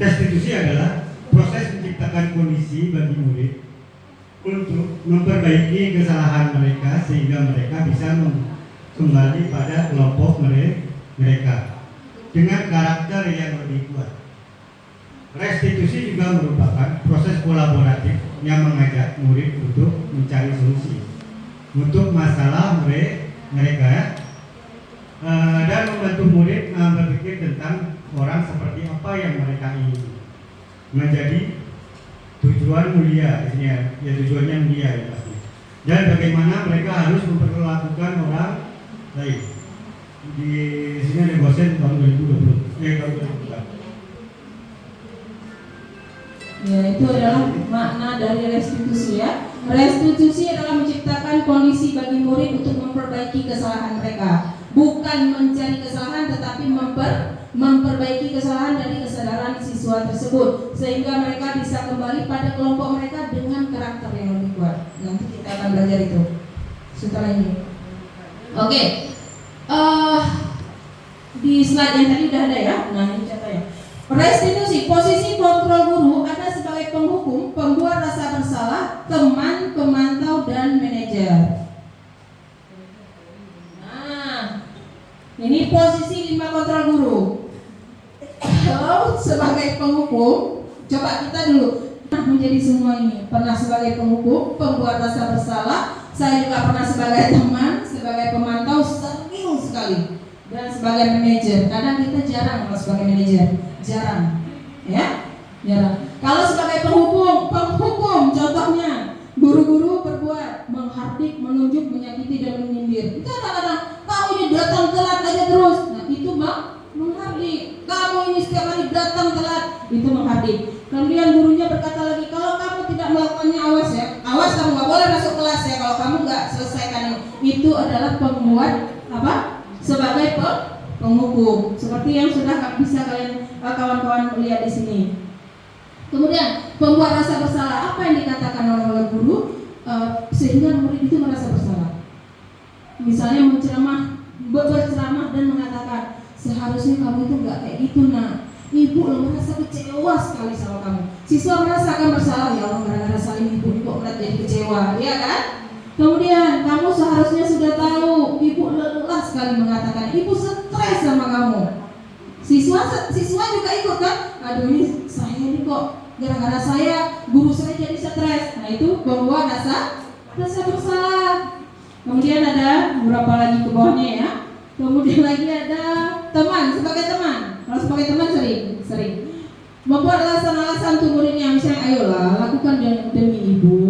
Restitusi adalah proses menciptakan kondisi bagi murid untuk memperbaiki kesalahan mereka sehingga mereka bisa kembali pada kelompok mereka dengan karakter yang lebih kuat. Restitusi juga merupakan proses kolaboratif yang mengajak murid untuk mencari solusi untuk masalah mereka dan membantu murid berpikir tentang orang seperti apa yang mereka ingin menjadi tujuan mulia di sini ya tujuannya mulia ya pasti, dan bagaimana mereka harus memperlakukan orang lain. Di sini ada dosen tahun 2020 tahun 2020. Ya, itu adalah makna dari restitusi ya. Restitusi adalah menciptakan kondisi bagi murid untuk memperbaiki kesalahan mereka, bukan mencari kesalahan tetapi memperbaiki kesalahan dari kesadaran siswa tersebut sehingga mereka bisa kembali pada kelompok mereka dengan karakter yang lebih kuat. Nanti kita akan belajar itu setelah ini. Oke. Di slide yang tadi udah ada ya. Nah, ini contohnya. Restitusi, posisi kontrol guru ada sebagai penghukum, pembuat rasa bersalah, teman, pemantau, dan manajer. Nah, ini posisi 5 kontrol guru. Kalau sebagai penghukum, coba kita dulu menjadi semua ini. Pernah sebagai penghukum, pembuat rasa bersalah, saya juga pernah sebagai teman, sebagai pemantau, sering sekali. Dan sebagai manajer, kadang kita jarang kalau sebagai manajer, jarang, ya, jarang. Kalau sebagai penghukum, contohnya guru-guru berbuat menghardik, menunjuk, menyakiti dan menyindir. Itu kadang-kadang kau ini datang telat aja terus, nah itu menghardik. Kamu ini setiap hari datang telat, itu menghardik. Kemudian gurunya berkata lagi, kalau kamu tidak melakukannya awas ya, awas kamu nggak boleh masuk kelas ya kalau kamu nggak selesaikan ini. Itu adalah pembuat apa? Sebagai penghukum, seperti yang sudah bisa kalian kawan-kawan lihat di sini. Kemudian pembuat rasa bersalah, apa yang dikatakan oleh guru sehingga murid itu merasa bersalah. Misalnya berceramah dan mengatakan seharusnya kamu itu nggak kayak gitu nak. Ibu lo merasa kecewa sekali sama kamu. Siswa merasakan bersalah, ya Allah gara-gara saling ibu kok jadi kecewa, ya kan? Kemudian kamu seharusnya sudah tahu ibu lelah sekali mengatakan ibu stres sama kamu. Siswa juga ikut kan? Aduh ini saya ini kok gara-gara saya guru saya jadi stres. Nah itu membuat rasa bersalah. Kemudian ada beberapa lagi ke bawahnya ya. Kemudian lagi ada teman, sebagai teman. Kalau sebagai teman sering membuat alasan-alasan untuk muridnya, misalnya ayolah lakukan demi ibu.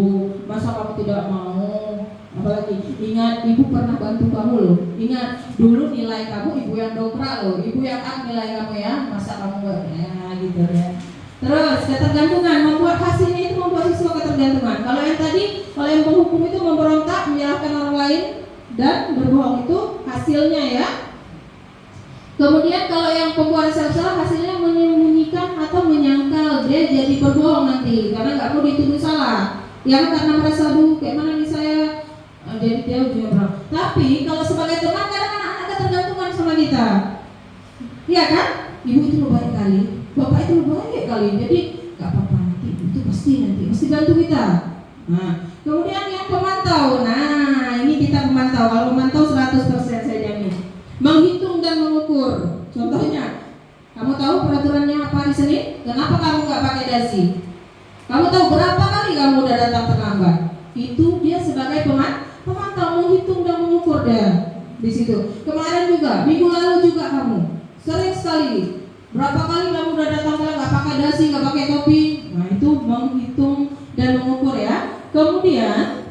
Masa kamu tidak mau? Apalagi ingat ibu pernah bantu kamu loh. Ingat dulu nilai kamu ibu yang dongkrak loh. Ibu yang nilai kamu ya. Masa kamu ya gitu ya. Terus ketergantungan, membuat hasilnya itu membuat siswa ketergantungan. Kalau yang tadi, kalau yang penghukum itu memberontak, menyalahkan orang lain dan berbohong, itu hasilnya ya. Kemudian kalau yang pembuat salah hasilnya menyembunyikan atau menyangkal, dia jadi berbohong nanti karena nggak mau dituduh salah. Yang karena merasa aduh kayak mana nih saya, jadi dia juga berbohong. Tapi kalau sebagai teman kadang anak-anak ketergantungan sama kita, iya kan? Ibu itu lo baik kali, bapak itu lo baik kali, jadi nggak apa-apa nanti itu pasti bantu kita. Nah, kemudian yang pemantau, nah ini kita pemantau. Kalau pemantau 100% saya jamin. Menghitung dan mengukur. Contohnya, kamu tahu peraturannya apa di sini? Kenapa kamu nggak pakai dasi? Kamu tahu berapa kali kamu udah datang terlambat? Itu dia sebagai pemantau, menghitung dan mengukur dia di situ. Kemarin juga, minggu lalu juga kamu sering sekali. Berapa kali kamu udah datang telat, nggak pakai dasi, nggak pakai topi? Nah itu menghitung dan mengukur ya. Kemudian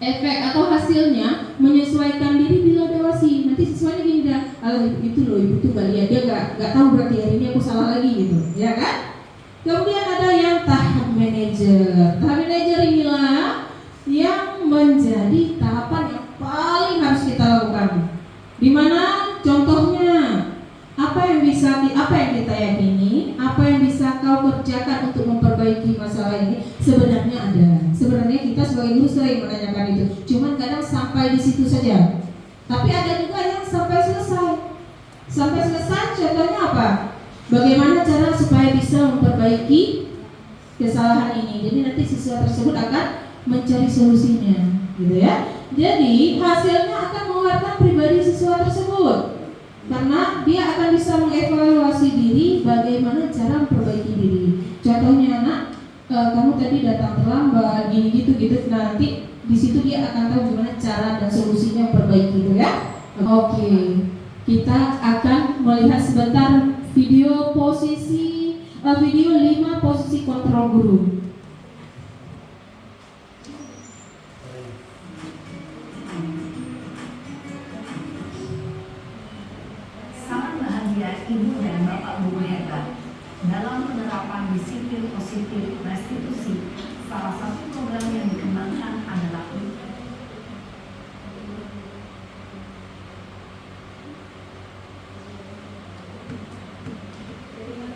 efek atau hasilnya menyesuaikan diri bila dewasi. Nanti siswanya gini dah, itu loh ibu tuh gak lihat, dia gak tahu berarti hari ini aku salah lagi gitu, ya kan? Kemudian ada yang tahap manajer. Tahap manajer inilah yang menjadi tahapan yang paling harus kita lakukan. Dimana contohnya apa yang kita yakini, apa yang bisa kau kerjakan untuk memperbaiki masalah ini sebenarnya ada. Sebenarnya kita sebagai guru sering menanyakan itu, cuman kadang sampai di situ saja. Tapi ada juga yang sampai selesai. Sampai selesai contohnya apa? Bagaimana cara supaya bisa memperbaiki kesalahan ini. Jadi nanti siswa tersebut akan mencari solusinya, gitu ya. Jadi hasilnya akan menguatkan pribadi siswa tersebut. Karena dia akan bisa mengevaluasi diri bagaimana cara memperbaiki diri. Contohnya anak, kamu tadi datang terlambat, gini gitu. Nanti di situ dia akan tahu gimana cara dan solusinya perbaiki itu ya. Oke, kita akan melihat sebentar video 5 posisi kontrol guru. Sangat bahagia ibu dan bapak guru hebat dalam penerapan disiplin positif restitusi. Salah satu program yang dikembangkan adalah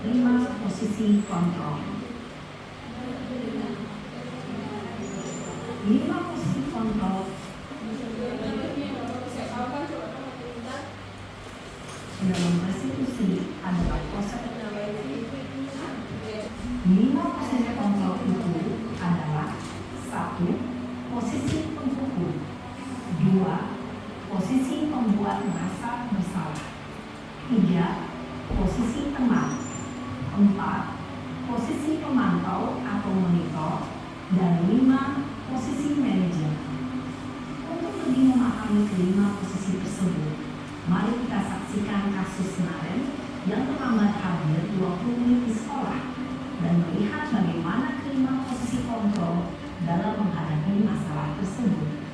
5 posisi kontrol. 5 posisi kontrol dalam restitusi adalah proses. 5 posisi kontrol itu adalah 1. Posisi penghukum, 2. Posisi pembuat merasa bersalah, 3. Posisi teman, 4. Posisi pemantau atau monitor, dan 5. Posisi manajer. Untuk lebih memahami kelima posisi tersebut, mari kita saksikan kasus Naren yang terlambat hadir 20 menit di sekolah dan melihat bagaimana kelima posisi kontrol dalam menghadapi masalah tersebut.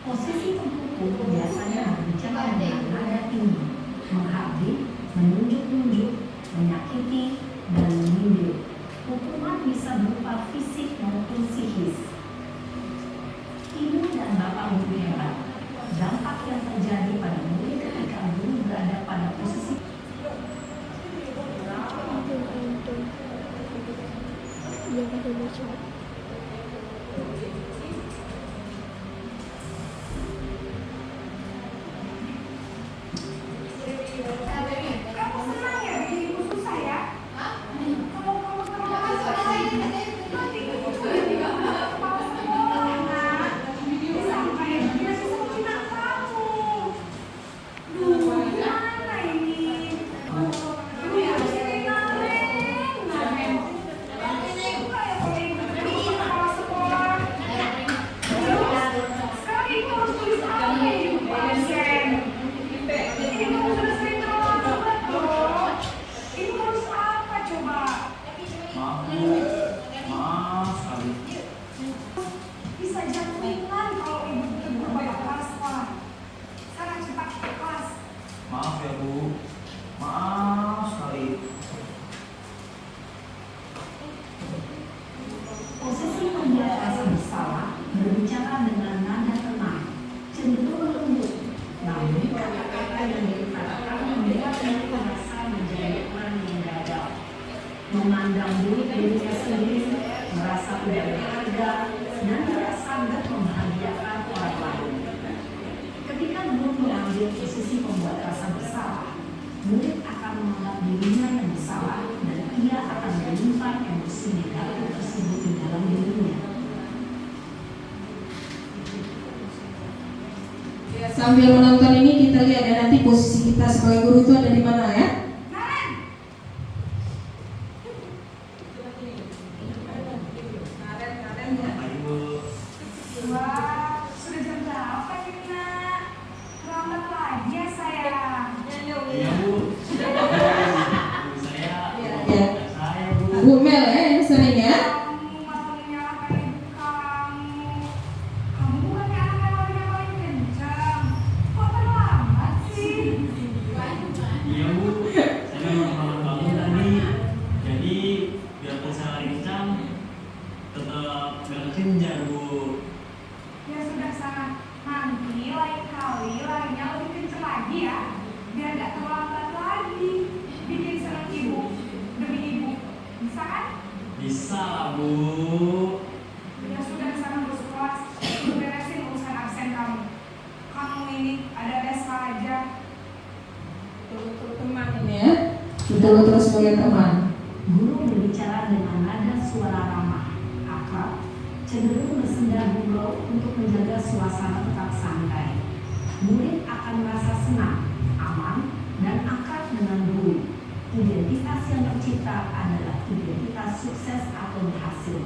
Posisi penghukum biasanya berbicara dengan nada tinggi, menghardik, menunjuk-nunjuk, menyakiti, dan menyindir. Hukuman bisa berupa fisik maupun psikis. Ibu dan bapak guru hebat, dampak yang terjadi pada murid ketika guru berada pada posisi bisa jatuhingan kalau ibu tegur banyak keras, Pak. Sangat cepat keras. Maaf ya Bu, maaf sekali. Posisi pembuat rasa bersalah berbicara dengan nada tenang, cenderung lembut, namun kata-kata yang diucapkan membuat ibu merasa menjadi orang yang gagal, memandang dirinya sendiri, merasa tidak berharga, dan tidak sanggup membahagiakan orang lain. Ketika guru mengambil posisi pembuat rasa bersalah, murid akan menganggap dirinya yang bersalah dan Sambil menonton ini kita lihat ya nanti posisi kita sebagai guru itu ada di mana ya. Wah, sudah jam berapa ini nak? Terlambat lagi ya sayang. Iya Bu. Saya Bu. Bu Mel ya yang sering ya. Kamu malah menyalahkan ibu kamu. Kamu bukannya anak yang paling kencang. Kok terlambat sih? Iya Bu. Saya memang malam bangun tadi. Jadi biarpun saya lari kencang, tetap gak kekejar Bu. Ya sudah sana. Nanti lain kali larinya lebih kencang lagi ya. Biar gak terlambat lagi. Bikin senang ibu demi ibu. Bisa kan? Bisa lah Bu. Ya sudah sana masuk kelas. Beresin urusan absen kamu. Kamu ini ada tes aja. Betul-betul teman ini ya. Betul-betul sebagai teman. Guru berbicara dengan nada suara ramah, akrab, cenderung bersenda gurau untuk menjaga suasana tetap santai. Murid akan merasa senang, aman, dan akrab dengan guru. Identitas yang tercipta adalah identitas sukses atau berhasil.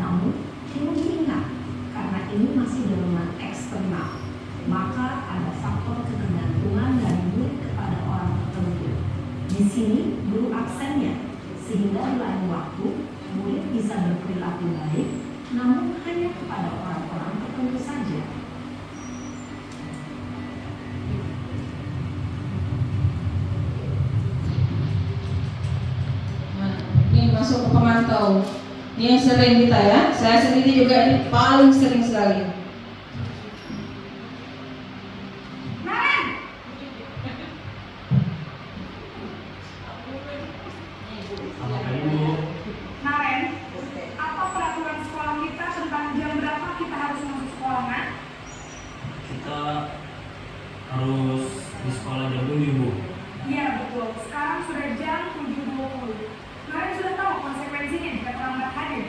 Namun, perlu diingat, karena ini masih dorongan eksternal, maka ada faktor ketergantungan dari murid kepada orang tertentu. Di sini guru absennya, sehingga di lain waktu murid bisa berperilaku baik, namun hanya kepada orang-orang tertentu saja. Nah, ini masuk ke pemantau. Ini yang sering kita ya. Saya sendiri juga ini paling sering sekali. Sama kali Bu. Naren, apa peraturan sekolah kita tentang jam berapa kita harus masuk sekolah, Nak? Kita harus di sekolah jam 7 Bu. Iya betul, sekarang sudah jam 7.20. Naren sudah tahu konsekuensinya jika terlambat hadir.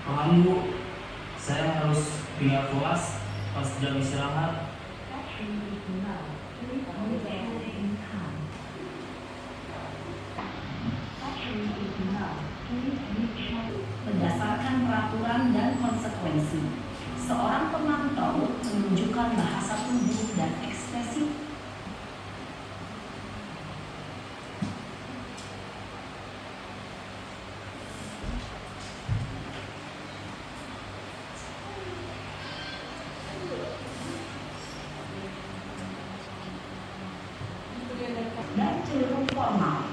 Paham Bu. Saya harus pindah kelas pas jam istirahat. Berdasarkan peraturan dan konsekuensi, seorang pemantau menunjukkan bahasa tubuh dan ekspresi. Dan cenderung formal.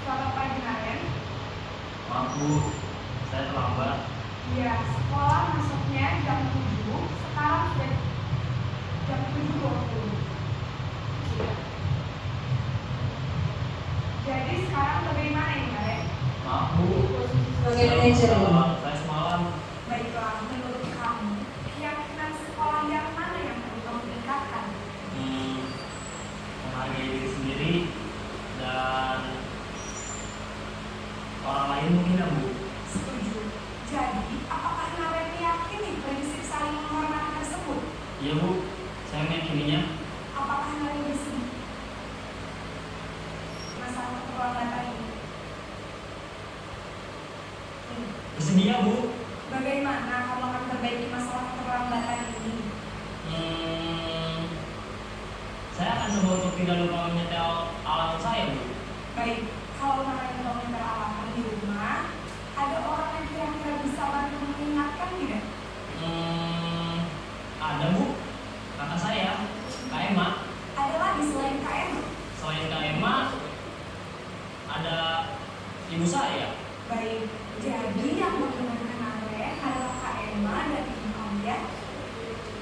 Selamat pagi, Naren. Maaf Bu, saya terlambat. Ya, sekolah masuknya jam 7, sekarang sudah jam 7.20. Jadi sekarang bagaimana ini, Naren? Maaf Bu. Sebagai manajer ya. Saya semalam. Baiklah, menurut kamu, keyakinan sekolah yang mana yang perlu kamu tingkatkan? Menghargai diri sendiri dan orang lain mungkin ya Bu. Setuju. Jadi, apakah Naren meyakini prinsip saling menghormati tersebut? Iya Bu, saya meyakininya. Apakah Naren bersedia masalah keterlambatan ini? Bersedia Bu. Bagaimana kamu akan memperbaiki masalah keterlambatan ini? Saya akan coba untuk tidak lupa menyetel alarm saya Bu. Baik, kalau Naren mau beralaman di rumah, ada orang yang kira-kira bisa bantu mengingatkan tidak? Ada Bu, kakak saya, Kak Emma. Ada lagi selain KM? Selain Kak Emma, ada ibu saya. Baik, jadi yang mengingatkan Naren adalah Kak Emma dan ibu kamu ya.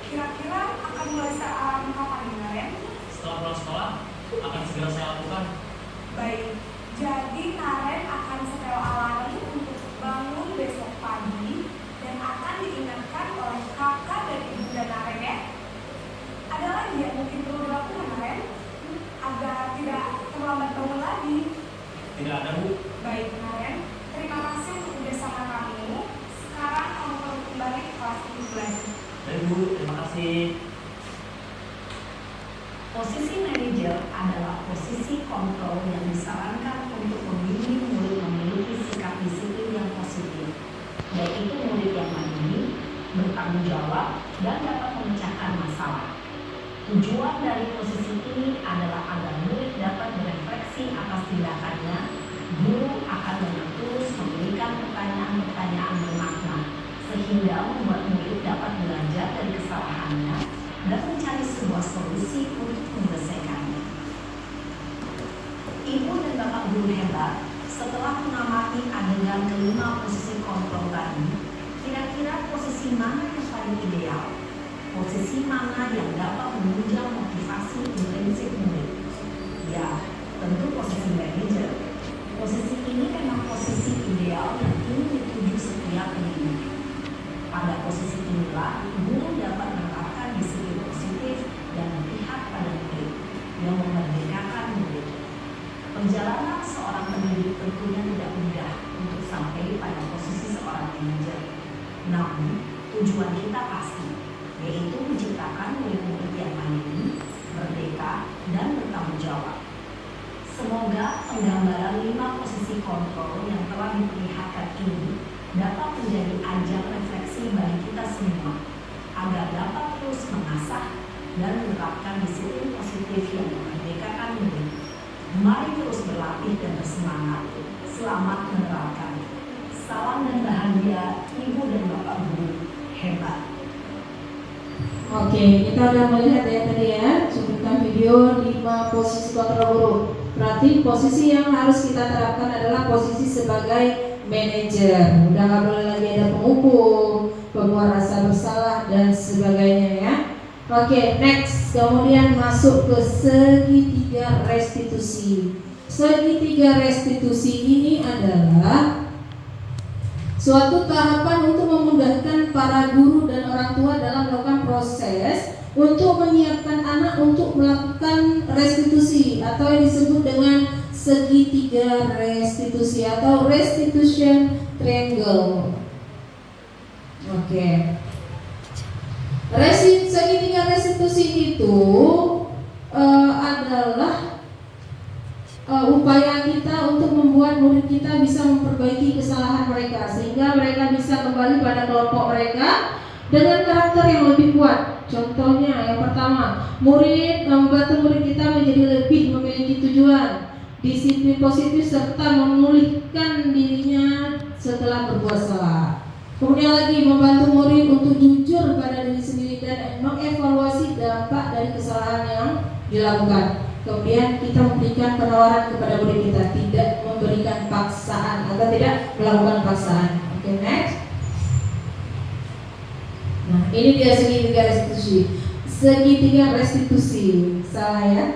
Kira-kira akan mulai alarm kapan nih, Naren? Setelah pulang sekolah, akan segera saya lakukan. Baik, Jadi Naren akan setel alarm untuk bangun besok pagi dan akan diingatkan oleh kakak dan ibunda Naren ya. Ada lagi yang mungkin perlu dilakukan Naren agar tidak terlambat bangun lagi? Tidak ada, Bu. Baik Naren, terima kasih untuk bersama kami. Sekarang kamu perlu kembali ke kelas untuk belajar. Baik, Bu. Terima kasih. Posisi manajer adalah posisi kontrol yang disarankan untuk membimbing murid memiliki sikap disiplin yang positif, yaitu murid yang mandiri, bertanggung jawab, dan dapat memecahkan masalah. Tujuan dari posisi ini adalah agar murid dapat berefleksi atas tindakannya. Guru akan dengan tulus memberikan pertanyaan-pertanyaan bermakna, sehingga membuat murid dapat belajar dari kesalahannya dan mencari sebuah solusi untuk menyelesaikannya. Ibu dan bapak guru hebat, setelah mengamati adegan kelima posisi kontrol tadi, kira-kira posisi mana yang paling ideal? Posisi mana yang dapat menunjang motivasi intrinsi murid? Ya, tentu posisi manajer. Posisi ini memang posisi ideal yang ingin dituju setiap pendidik. Pada posisi inilah, guru dapat menerapkan disiplin positif dan berpihak pada murid, yang memerdekakan murid. Perjalanan seorang pendidik tentunya tidak mudah untuk sampai pada posisi seorang manajer. Namun, tujuan kita pasti, yaitu menciptakan murid-murid yang mandiri, merdeka, dan bertanggung jawab. Semoga penggambaran 5 posisi kontrol yang telah diperlihatkan ini dapat menjadi ajang refleksi bagi kita semua, agar dapat terus mengasah dan menerapkan disiplin positif yang memerdekakan murid. Mari terus berlatih dan bersemangat. Selamat menerapkan. Salam dan bahagia Ibu dan Bapak Guru hebat. Oke, kita udah melihat ya tadi ya, cuplikan video 5 posisi kontrol guru. Berarti posisi yang harus kita terapkan adalah posisi sebagai manajer. Udah nggak boleh lagi ada penghukum, pembuat rasa bersalah dan sebagainya ya. Oke, next. Kemudian masuk ke segitiga restitusi. Segitiga restitusi ini adalah suatu tahapan untuk memudahkan para guru dan orang tua dalam melakukan proses untuk menyiapkan anak untuk melakukan restitusi atau yang disebut dengan segitiga restitusi atau restitution triangle. Oke. Segitiga restitusi itu adalah upaya kita untuk membuat murid kita bisa memperbaiki kesalahan mereka sehingga mereka bisa kembali pada kelompok mereka dengan karakter yang lebih kuat. Contohnya yang pertama, membantu murid kita menjadi lebih memiliki tujuan, disiplin positif serta memulihkan dirinya setelah berbuat salah. Kemudian lagi membantu murid untuk jujur pada diri sendiri dan mengevaluasi dampak dari kesalahan yang dilakukan. Kemudian kita memberikan penawaran kepada murid kita, tidak memberikan paksaan atau tidak melakukan paksaan. Oke, next. Nah, ini dia segitiga restitusi. Segitiga restitusi, salah ya?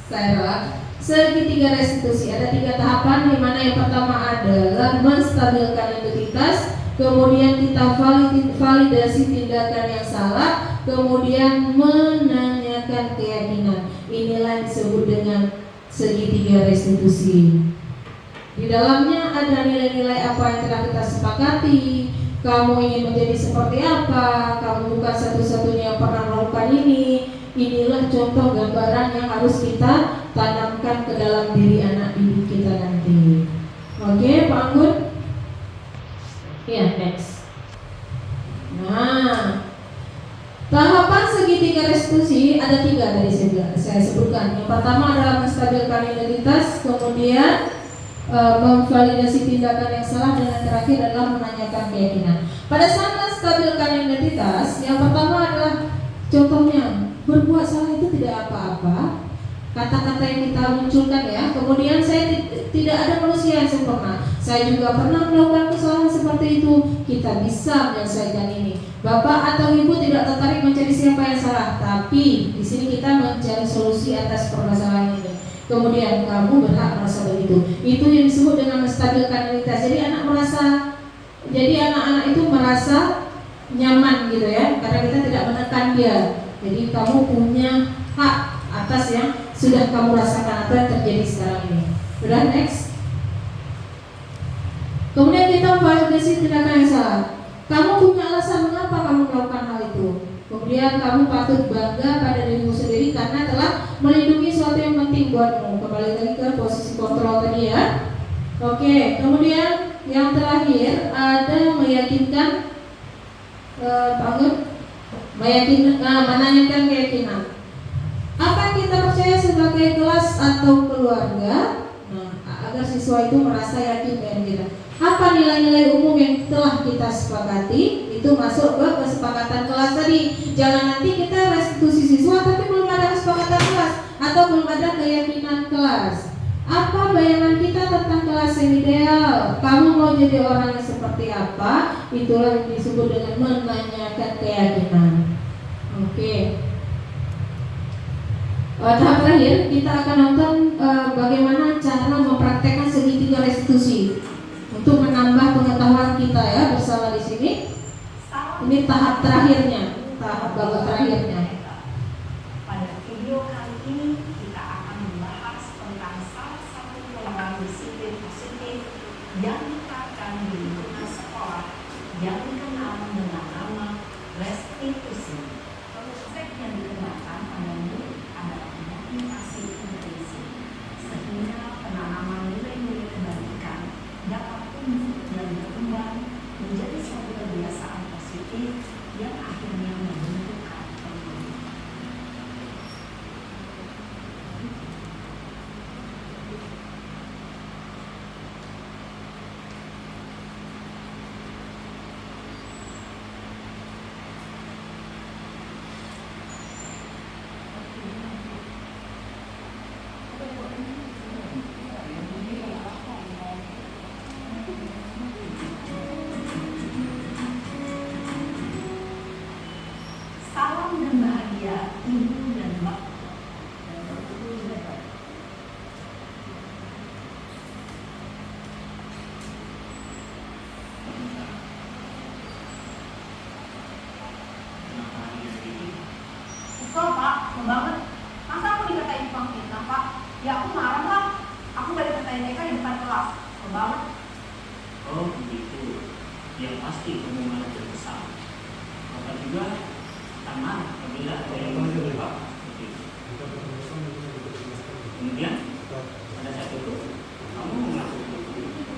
Saya segitiga restitusi ada 3 tahapan, di mana yang pertama adalah menstabilkan identitas, kemudian kita validasi tindakan yang salah, kemudian menanyakan keyakinan. Inilah yang disebut dengan segitiga restitusi. Di dalamnya ada nilai-nilai apa yang telah kita sepakati. Kamu ingin menjadi seperti apa? Kamu bukan satu-satunya yang pernah melakukan ini. Inilah contoh gambaran yang harus kita tanamkan ke dalam diri anak didik kita nanti. Oke, Pak Anggun? Ya, next. Nah, tahapan segitiga restitusi ada 3 tadi saya sebutkan. Yang pertama adalah menstabilkan identitas, kemudian memvalidasi tindakan yang salah, dan yang terakhir adalah menanyakan keyakinan. Pada saat menstabilkan identitas, yang pertama adalah contohnya berbuat salah itu tidak apa-apa. Kata-kata yang kita munculkan ya. Kemudian saya tidak ada manusia yang sempurna. Saya juga pernah melakukan kesalahan seperti itu. Kita bisa menyelesaikan ini. Bapak atau ibu tidak tertarik mencari siapa yang salah, tapi di sini kita mencari solusi atas permasalahan ini. Kemudian kamu berhak merasa lebih itu. Itu yang disebut dengan menstabilkan identitas. Jadi anak-anak itu merasa nyaman gitu ya, karena kita tidak menekan dia. Jadi kamu punya hak atas yang sudah kamu rasakan atau yang terjadi sekarang ini. Sudah, next. Kemudian kita memvalidasi tindakan yang salah. Kamu punya alasan mengapa kamu melakukan hal itu. Kemudian kamu patut bangga pada dirimu sendiri karena telah melindungi sesuatu yang penting buatmu. Kembali lagi ke posisi kontrol tadi ya. Oke, kemudian yang terakhir ada meyakinkan menanyakan keyakinan. Apa yang kita percaya sebagai kelas atau keluarga? Nah, agar siswa itu merasa yakin dengan kita. Apa nilai-nilai umum yang telah kita sepakati? Itu masuk ke kesepakatan kelas tadi. Jangan nanti kita restitusi siswa tapi belum ada kesepakatan kelas atau belum ada keyakinan kelas. Apa bayangan kita tentang kelas yang ideal? Kamu mau jadi orang yang seperti apa? Itulah yang disebut dengan menanyakan keyakinan. Oke. Tahap terakhir kita akan nonton bagaimana cara mempraktekkan segitiga restitusi untuk menambah pengetahuan kita ya bersama di sini. Ini tahap terakhirnya, tahap babak terakhirnya. Pada video kali ini kita akan membahas tentang salah satu program disiplin positif yang diterapkan di lingkungan sekolah yang dikenal dengan nama restitusi. Konsep yang digunakan pada murid adalah motivasi intuisi, sehingga penanaman nilai-nilai kebaikan dapat tumbuh dan berkembang menjadi suatu kebiasaan positif yang akhirnya membentukkan pemilik. Salam dan bahagia ibu dan bapak. Kesel pak, kesel banget. Masa aku dikatain tukang fitnah pak? Ya aku marah lah. Aku gak dikatain mereka di depan kelas. Kesel banget. Oh begitu. Yang pasti kamu malah terbesar. Bapak juga akan marah apabila ada yang menurut Bapak seperti itu. Kemudian pada saat itu kamu mengaku.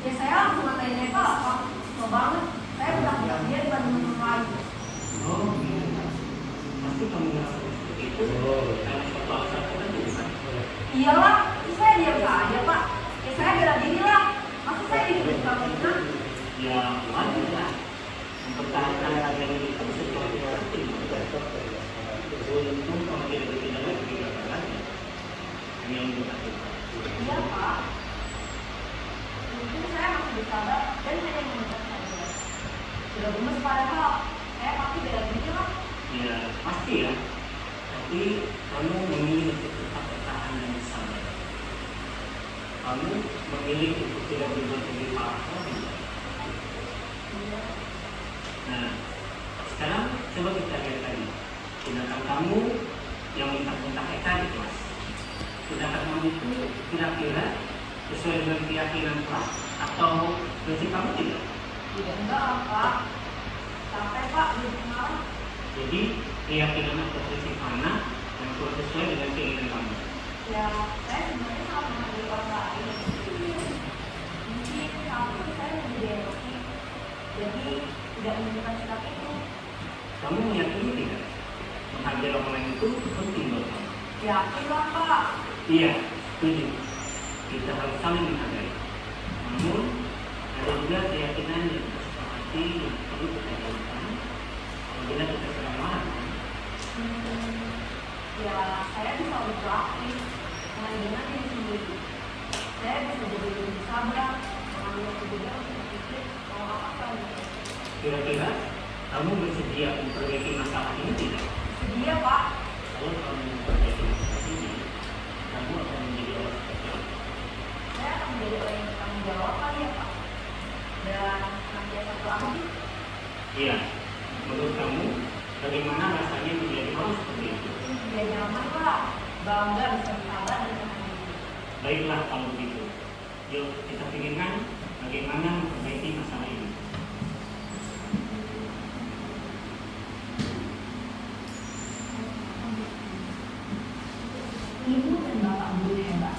Ya saya langsung ngatain mereka lah pak. Kesel banget. Saya bilang dia dibanding teman lain. Oh begitu. Pasti kamu merasa seperti itu. Karena suatu alasan tertentu bukan? Iyalah, terus saya diam saja pak. Ya saya bela diri lah. Masa saya dituduh tukang fitnah? Ya wajar lah. Mempertahankan harga diri itu sesuatu yang penting. Untuk kamu tidak bertindak lagi tidak lagi. Hanya untuk aku. Iya pak. Mungkin saya masih bersabar dan hanya mengingat saja. Sudah gemes padahal. Saya pasti bela diri lah. Ya pasti ya. Tapi kamu memilih untuk tetap bertahan dan bersabar. Kamu memilih untuk tidak berbuat lebih parah lagi. Nah, sekarang coba kita lihat tadi tindakan kamu yang minta-minta Eka di kelas. Tindakan kamu itu kira-kira sesuai dengan keyakinan kelas atau prinsip kamu tidak? Tidak enggak lah pak. Capek pak, lebih marah. Jadi keyakinan atau prinsip mana yang kurang sesuai dengan keinginan kamu? Ya, saya sebenarnya sangat menghargai orang lain. Mungkin satu saya menjadi emosi, jadi tidak menunjukkan sikap itu. Kamu meyakini tidak? Menghargai orang lain itu penting buat kamu. Yakin lah pak. Iya, setuju. Kita harus saling menghargai. Namun ada juga keyakinan yang disepakati yang perlu kita jalankan. Apabila kita sedang marah, Ya, saya bisa berlatih dengan diri sendiri. Saya bisa jadi lebih sabar, mengambil kebijakan untuk berpikir mau apa saja. kira-kira kamu bersedia memperbaiki masalah ini tidak? Sedia pak. Kalau kamu memperbaiki masalah ini, kamu akan menjadi orang seperti apa? Saya akan Bagaimana rasanya menjadi orang seperti itu? Ya nyaman lah, bangga bisa bersahabat dengan anak itu. Baiklah kalau begitu. Yuk kita pikirkan bagaimana memperbaiki masalah ini. Ibu dan bapak guru hebat.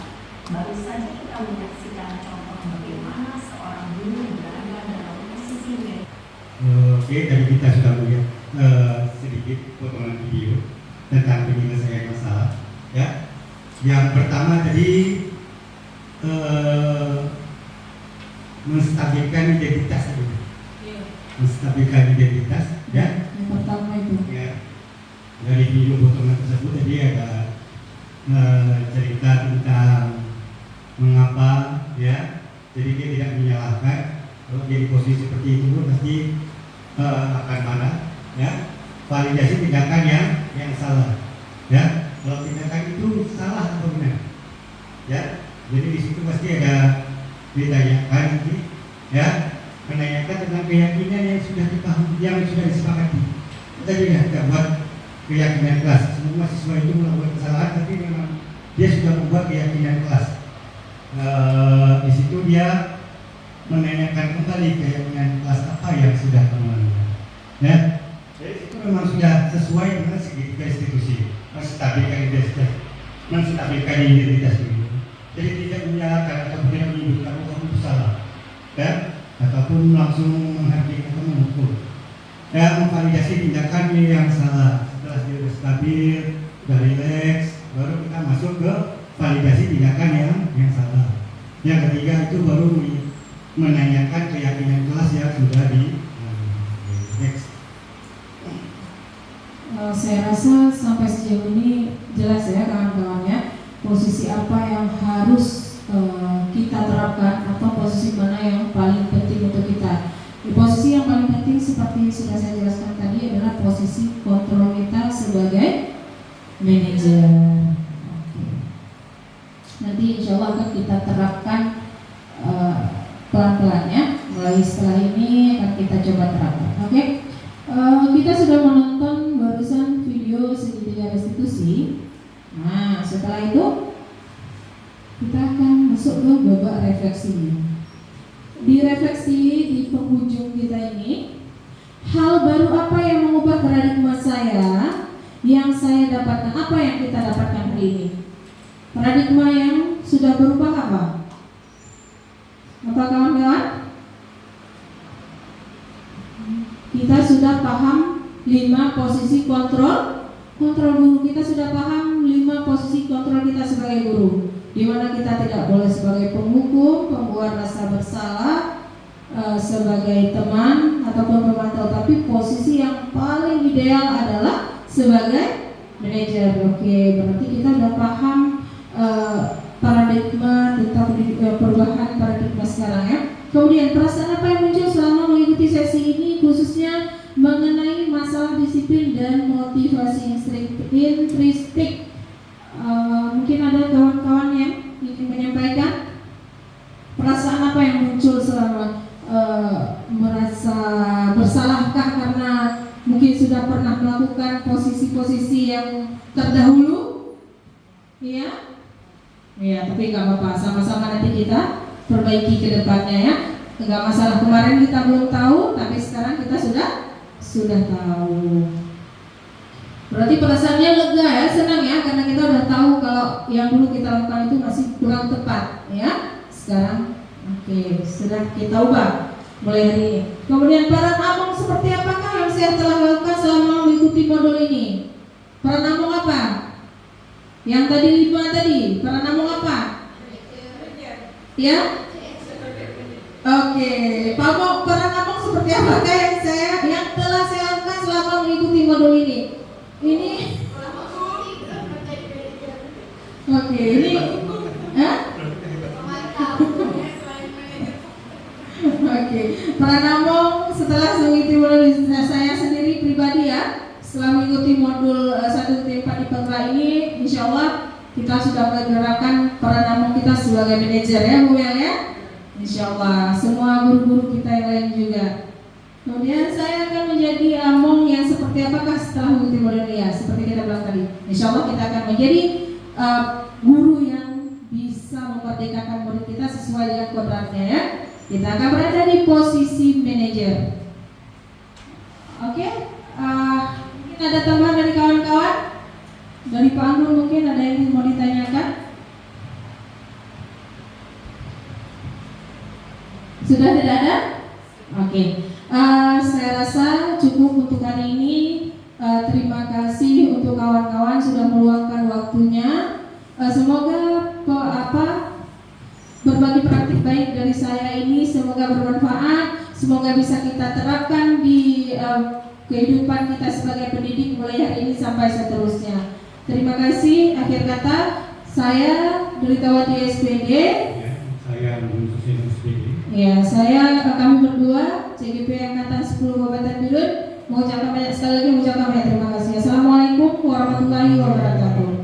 Baru saja kita menyaksikan contoh bagaimana seorang guru berada dalam posisinya. Oke, tadi kita sudah melihat sedikit potongan video tentang penyelesaian masalah. Ya, yang pertama tadi menstabilkan identitas dulu. Menstabilkan identitas, ya. Yang pertama itu. Ya, dari video potongan tersebut tadi ada cerita tentang mengapa, ya. Jadi dia tidak menyalahkan. Kalau dia di posisi seperti itu pasti akan marah, ya. Validasi tindakan yang salah, ya. Kalau tindakan itu salah atau benar, ya. Jadi di situ pasti ada ditanyakan, ya, menanyakan tentang keyakinan yang sudah dipahami, yang sudah disepakati. Kita tidak buat keyakinan kelas. Semua mahasiswa itu melakukan kesalahan, tapi memang dia sudah membuat keyakinan kelas. Di situ dia menanyakan kembali keyakinan kelas apa yang sudah kamu lakukan. Ya, jadi itu memang sudah sesuai dengan segitiga institusi, menstabilkan identitas itu. Jadi tidak menyalahkan atau tidak menyebutkan kamu itu salah, ya, ataupun langsung menghargai atau mengukur. Ya, memvalidasi tindakan yang salah. Setelah dia sudah stabil, sudah rileks, baru kita masuk ke validasi tindakan yang salah. Yang ketiga itu baru menanyakan keyakinan kelas yang sudah di next. Saya rasa sampai sejauh ini jelas ya kawan-kawan ya, posisi apa yang harus kita terapkan atau posisi mana yang paling penting untuk kita. Di posisi yang paling penting seperti sudah saya jelaskan tadi adalah posisi kontrol kita sebagai manajer. Nanti insya Allah akan kita terapkan pelan-pelan ya. Mulai setelah ini akan kita coba terapkan. Oke. Kita sudah menonton barusan video segitiga restitusi. Nah, setelah itu kita akan masuk ke babak refleksi. Di refleksi di penghujung kita ini, hal baru apa yang mengubah paradigma saya yang saya dapatkan? Apa yang kita dapatkan hari ini? Paradigma yang sudah berubah apa? Apa kawan-kawan? Kita sudah paham 5 posisi kontrol guru. Kita sudah paham 5 posisi kontrol kita sebagai guru, di mana kita tidak boleh sebagai penghukum, pembuat rasa bersalah, sebagai teman ataupun pemantau, tapi posisi yang paling ideal adalah sebagai manajer. Oke, berarti kita sudah paham paradigma tentang perubahan paradigma sekarang ya. Kemudian perasaan apa yang muncul selama mengikuti sesi ini, khususnya mengenai masalah disiplin dan motivasi intrinsik. Mungkin ada kawan-kawan yang ingin menyampaikan perasaan apa yang muncul selama merasa bersalahkah karena mungkin sudah pernah melakukan posisi-posisi yang terdahulu, ya, tapi nggak apa-apa, sama-sama nanti kita perbaiki ke depannya ya. Nggak masalah, kemarin kita belum tahu, tapi sekarang kita sudah tahu. Berarti perasaannya lega ya, senang ya, karena kita udah tahu kalau yang dulu kita lakukan itu masih kurang tepat ya. Sekarang oke, sudah kita ubah mulai hari ini. Kemudian peran Among seperti apakah yang saya telah lakukan selama mengikuti modul ini? Peran Among apa? Yang tadi 5 tadi, peran Among apa? Ya? Oke, peran Among seperti apakah yang telah saya lakukan selama mengikuti modul ini? Ini oke, ini oke, peran Among setelah mengikuti modul saya sendiri pribadi ya, setelah mengikuti modul 1.4 di Penggerak ini, insya Allah kita sudah menggerakkan peran Among kita sebagai manajer ya Bu Mel ya, insya Allah semua guru-guru kita yang lain juga. Kemudian saya akan menjadi Among yang seperti seperti apakah setelah mengikuti model ya seperti kita bilang tadi. Insya Allah kita akan menjadi guru yang bisa memerdekakan murid kita sesuai dengan kodratnya ya. Kita akan berada di posisi manajer. Oke, mungkin ada tambahan dari kawan-kawan? Dari Pak Anggun mungkin ada yang mau ditanyakan? Sudah tidak ada? Oke. Saya rasa cukup untuk hari ini. Terima kasih untuk kawan-kawan sudah meluangkan waktunya. Semoga berbagi praktik baik dari saya ini semoga bermanfaat. Semoga bisa kita terapkan di kehidupan kita sebagai pendidik mulai hari ini sampai seterusnya. Terima kasih. Akhir kata saya Dulitawati SPD. Saya Susin SPD. Ya, kami berdua CGP Angkatan 10 Kabupaten Bilun mengucapkan banyak sekali lagi mengucapkan banyak terima kasih. Assalamualaikum warahmatullahi wabarakatuh.